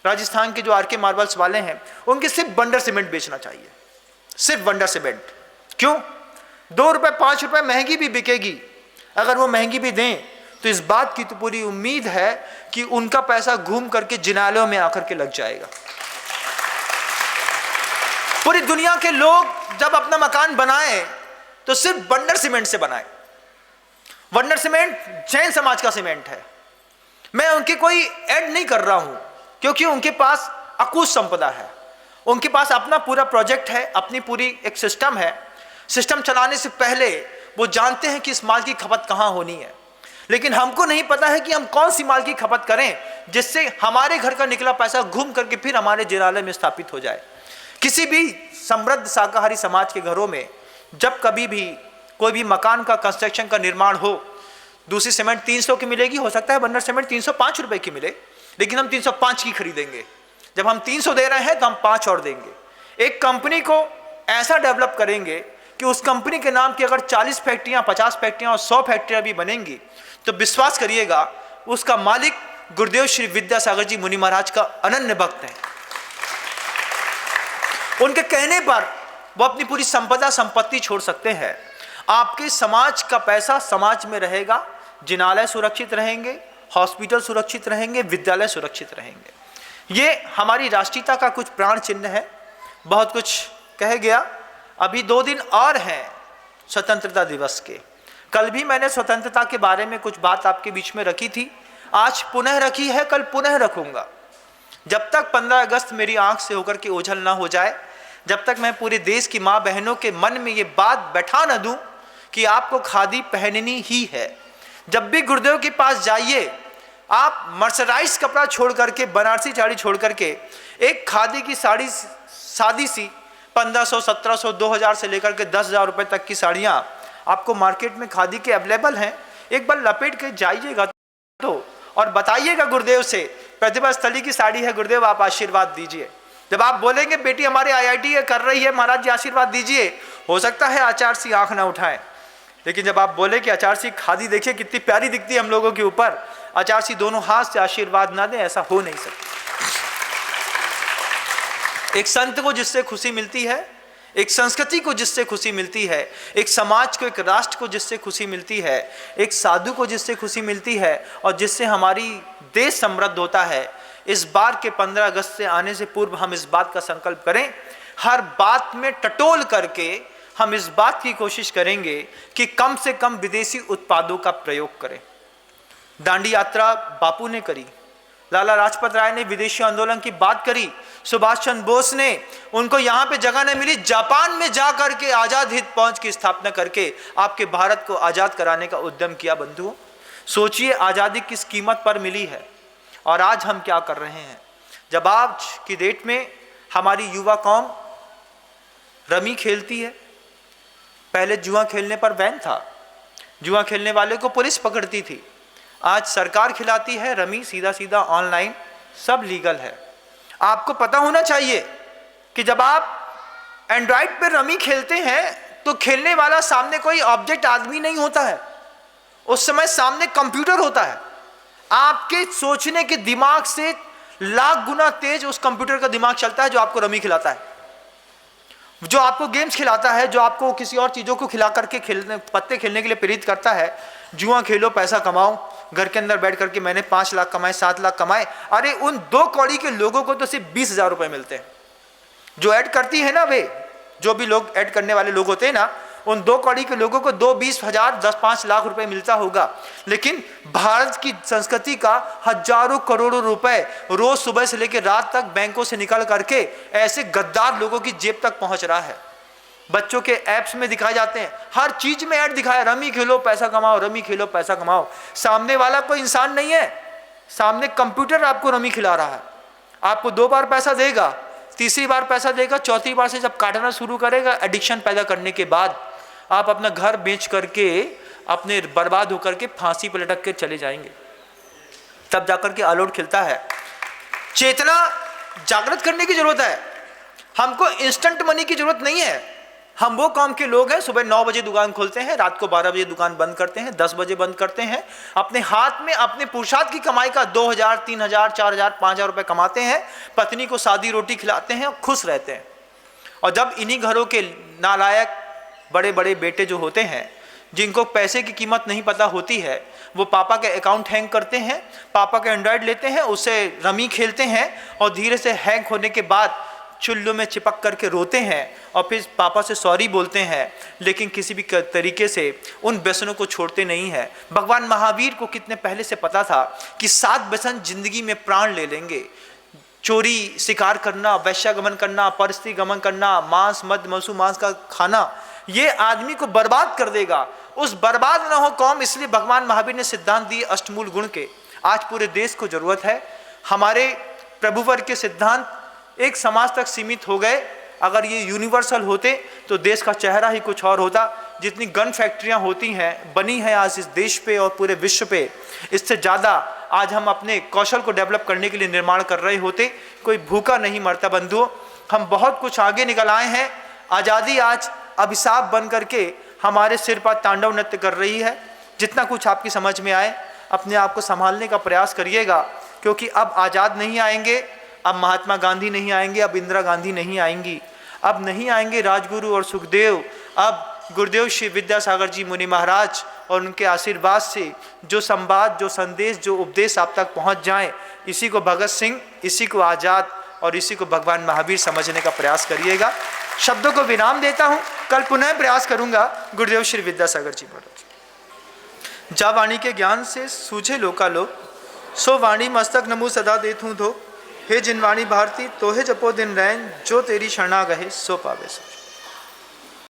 राजस्थान के जो RK मार्बल्स वाले हैं, उनके सिर्फ बंडर सीमेंट बेचना चाहिए, सिर्फ बंडर सीमेंट। क्यों? 2 रुपए 5 रुपए महंगी भी बिकेगी। अगर वो महंगी भी दें तो इस बात की तो पूरी उम्मीद है कि उनका पैसा घूम करके जिनालयों में आकर के लग जाएगा। पूरी दुनिया के लोग जब अपना मकान बनाए तो सिर्फ बंडर सीमेंट से बनाए। बंडर सीमेंट जैन समाज का सीमेंट है। मैं उनकी कोई ऐड नहीं कर रहा हूं, क्योंकि उनके पास अकूत संपदा है, उनके पास अपना पूरा प्रोजेक्ट है, अपनी पूरी एक सिस्टम है। सिस्टम चलाने से पहले वो जानते हैं कि इस माल की खपत कहां होनी है, लेकिन हमको नहीं पता है कि हम कौन सी माल की खपत करें जिससे हमारे घर का निकला पैसा घूम करके फिर हमारे जिनालय में स्थापित हो जाए। किसी भी समृद्ध शाकाहारी समाज के घरों में जब कभी भी कोई भी मकान का कंस्ट्रक्शन का निर्माण हो, दूसरी सीमेंट 300 की मिलेगी, हो सकता है बंडर सीमेंट 305 रुपए की मिले, लेकिन हम 305 की खरीदेंगे। जब हम 300 दे रहे हैं तो हम 5 और देंगे। एक कंपनी को ऐसा डेवलप करेंगे कि उस कंपनी के नाम की अगर 40 फैक्ट्रियां, 50 फैक्ट्रियां और 100 फैक्ट्रियां भी बनेंगी तो विश्वास करिएगा उसका मालिक गुरुदेव श्री विद्यासागर जी मुनि महाराज का अनन्य भक्त है। उनके कहने पर वो अपनी पूरी संपदा संपत्ति छोड़ सकते हैं। आपके समाज का पैसा समाज में रहेगा, जिनालय सुरक्षित रहेंगे, हॉस्पिटल सुरक्षित रहेंगे, विद्यालय सुरक्षित रहेंगे। ये हमारी राष्ट्रीयता का कुछ प्राण चिन्ह है। बहुत कुछ कह गया, अभी 2 दिन और हैं स्वतंत्रता दिवस के। कल भी मैंने स्वतंत्रता के बारे में कुछ बात आपके बीच में रखी थी, आज पुनः रखी है, कल पुनः रखूंगा। जब तक 15 अगस्त मेरी आंख से होकर के ओझल ना हो जाए, जब तक मैं पूरे देश की माँ बहनों के मन में ये बात बैठा न दूं कि आपको खादी पहननी ही है। जब भी गुरुदेव के पास जाइए, आप मर्सराइज कपड़ा छोड़ करके, बनारसी साड़ी छोड़ करके एक खादी की साड़ी, सादी सी 1500, 1700, 2000 से लेकर के 10,000 रुपए तक की साड़ियाँ आपको मार्केट में खादी के अवेलेबल हैं। एक बार लपेट के जाइएगा तो और बताइएगा गुरुदेव से, प्रतिभा स्थली की साड़ी है गुरुदेव, आप आशीर्वाद दीजिए। जब आप बोलेंगे बेटी हमारे IIT कर रही है महाराज जी आशीर्वाद दीजिए, हो सकता है आचार्य सी आंख ना उठाए, लेकिन जब आप बोले कि आचार्य सी खादी देखिए कितनी प्यारी दिखती है हम लोगों के ऊपर, आचार्य सी दोनों हाथ से आशीर्वाद ना दें, ऐसा हो नहीं सकता। एक संत को जिससे खुशी मिलती है, एक संस्कृति को जिससे खुशी मिलती है, एक समाज को, एक राष्ट्र को जिससे खुशी मिलती है, एक साधु को जिससे खुशी मिलती है और जिससे हमारी देश समृद्ध होता है, इस बार के 15 अगस्त से आने से पूर्व हम इस बात का संकल्प करें, हर बात में टटोल करके हम इस बात की कोशिश करेंगे कि कम से कम विदेशी उत्पादों का प्रयोग करें। दांडी यात्रा बापू ने करी, लाला लाजपत राय ने विदेशी आंदोलन की बात करी, सुभाष चंद्र बोस ने, उनको यहाँ पे जगह नहीं मिली, जापान में जा करके आजाद हिंद फौज की स्थापना करके आपके भारत को आजाद कराने का उद्यम किया। बंधुओं सोचिए आजादी किस कीमत पर मिली है और आज हम क्या कर रहे हैं। जब आज की डेट में हमारी युवा कौम रमी खेलती है, पहले जुआ खेलने पर बैन था, जुआ खेलने वाले को पुलिस पकड़ती थी, आज सरकार खिलाती है रमी, सीधा सीधा ऑनलाइन सब लीगल है। आपको पता होना चाहिए कि जब आप एंड्रॉइड पर रमी खेलते हैं तो खेलने वाला सामने कोई ऑब्जेक्ट आदमी नहीं होता है, उस समय सामने कंप्यूटर होता है। आपके सोचने के दिमाग से लाख गुना तेज उस कंप्यूटर का दिमाग चलता है जो आपको रमी खिलाता है, जो आपको गेम्स खिलाता है, जो आपको किसी और चीजों को खिला करके खेलने, पत्ते खेलने के लिए प्रेरित करता है। जुआ खेलो, पैसा कमाओ, घर के अंदर बैठ करके मैंने 5 लाख कमाए, 7 लाख कमाए। अरे उन 2 कौड़ी के लोगों को तो सिर्फ 20,000 रुपए मिलते हैं। जो ऐड करती है ना, वे जो भी लोग ऐड करने वाले लोग होते हैं ना, उन 2 कौड़ी के लोगों को 2-20,000, 10-5 लाख रुपए मिलता होगा। लेकिन भारत की संस्कृति का हजारों करोड़ों रुपए रोज सुबह से लेकर रात तक बैंकों से निकल करके ऐसे गद्दार लोगों की जेब तक पहुंच रहा है। बच्चों के ऐप्स में दिखाए जाते हैं, हर चीज में ऐड दिखाया, रमी खेलो पैसा कमाओ, रमी खेलो पैसा कमाओ। सामने वाला कोई इंसान नहीं है, सामने कंप्यूटर आपको रमी खिला रहा है। आपको 2 बार पैसा देगा, तीसरी बार पैसा देगा, चौथी बार से जब काटना शुरू करेगा, एडिक्शन पैदा करने के बाद आप अपना घर बेच करके अपने बर्बाद होकर के फांसी पर लटक के चले जाएंगे। तब जाकर के आलोट खिलता है। चेतना जागृत करने की जरूरत है, हमको इंस्टेंट मनी की जरूरत नहीं है। हम वो कौम के लोग हैं, सुबह 9 बजे दुकान खोलते हैं, रात को 12 बजे दुकान बंद करते हैं, 10 बजे बंद करते हैं। अपने हाथ में अपने पुरुषार्थ की कमाई का 2,000, 3,000, 4,000, 5,000 रुपए कमाते हैं, पत्नी को सादी रोटी खिलाते हैं और खुश रहते हैं। और जब इन्हीं घरों के नालायक बड़े बड़े बेटे जो होते हैं, जिनको पैसे की कीमत नहीं पता होती है, वो पापा के अकाउंट हैंग करते हैं, पापा के एंड्रॉयड लेते हैं, उससे रमी खेलते हैं और धीरे से हैंग होने के बाद चुल्लू में चिपक करके रोते हैं और फिर पापा से सॉरी बोलते हैं, लेकिन किसी भी तरीके से उन व्यसनों को छोड़ते नहीं हैं। भगवान महावीर को कितने पहले से पता था कि 7 व्यसन जिंदगी में प्राण ले लेंगे। चोरी, शिकार करना, वैश्यागमन करना, परस्त्री गमन करना, मांस, मद्य, मसू मांस का खाना, ये आदमी को बर्बाद कर देगा। उस बर्बाद ना हो कौम, इसलिए भगवान महावीर ने सिद्धांत दिए अष्टमूल गुण के। आज पूरे देश को जरूरत है। हमारे प्रभुवर के सिद्धांत एक समाज तक सीमित हो गए, अगर ये यूनिवर्सल होते तो देश का चेहरा ही कुछ और होता। जितनी गन फैक्ट्रियां होती हैं, बनी हैं आज इस देश पे और पूरे विश्व पे, इससे ज़्यादा आज हम अपने कौशल को डेवलप करने के लिए निर्माण कर रहे होते। कोई भूखा नहीं मरता बंधुओं, हम बहुत कुछ आगे निकल आए हैं। आज़ादी आज अभिशाप बन करके हमारे सिर पर तांडव नृत्य कर रही है। जितना कुछ आपकी समझ में आए अपने आप को संभालने का प्रयास करिएगा, क्योंकि अब आज़ाद नहीं आएंगे, अब महात्मा गांधी नहीं आएंगे, अब इंदिरा गांधी नहीं आएंगी, अब नहीं आएंगे राजगुरु और सुखदेव। अब गुरुदेव श्री विद्यासागर जी मुनि महाराज और उनके आशीर्वाद से जो संवाद, जो संदेश, जो उपदेश आप तक पहुंच जाए, इसी को भगत सिंह, इसी को आज़ाद और इसी को भगवान महावीर समझने का प्रयास करिएगा। शब्दों को विराम देता हूं, कल पुनः प्रयास करूंगा। गुरुदेव श्री विद्यासागर जी महाराज। जा वाणी के ज्ञान से सूझे लोकालोक, सो वाणी मस्तक नमो सदा देतूं धो। हे जिन वाणी भारती तोहे जपो दिन रैन, जो तेरी शरणा गहे सो पावे सो।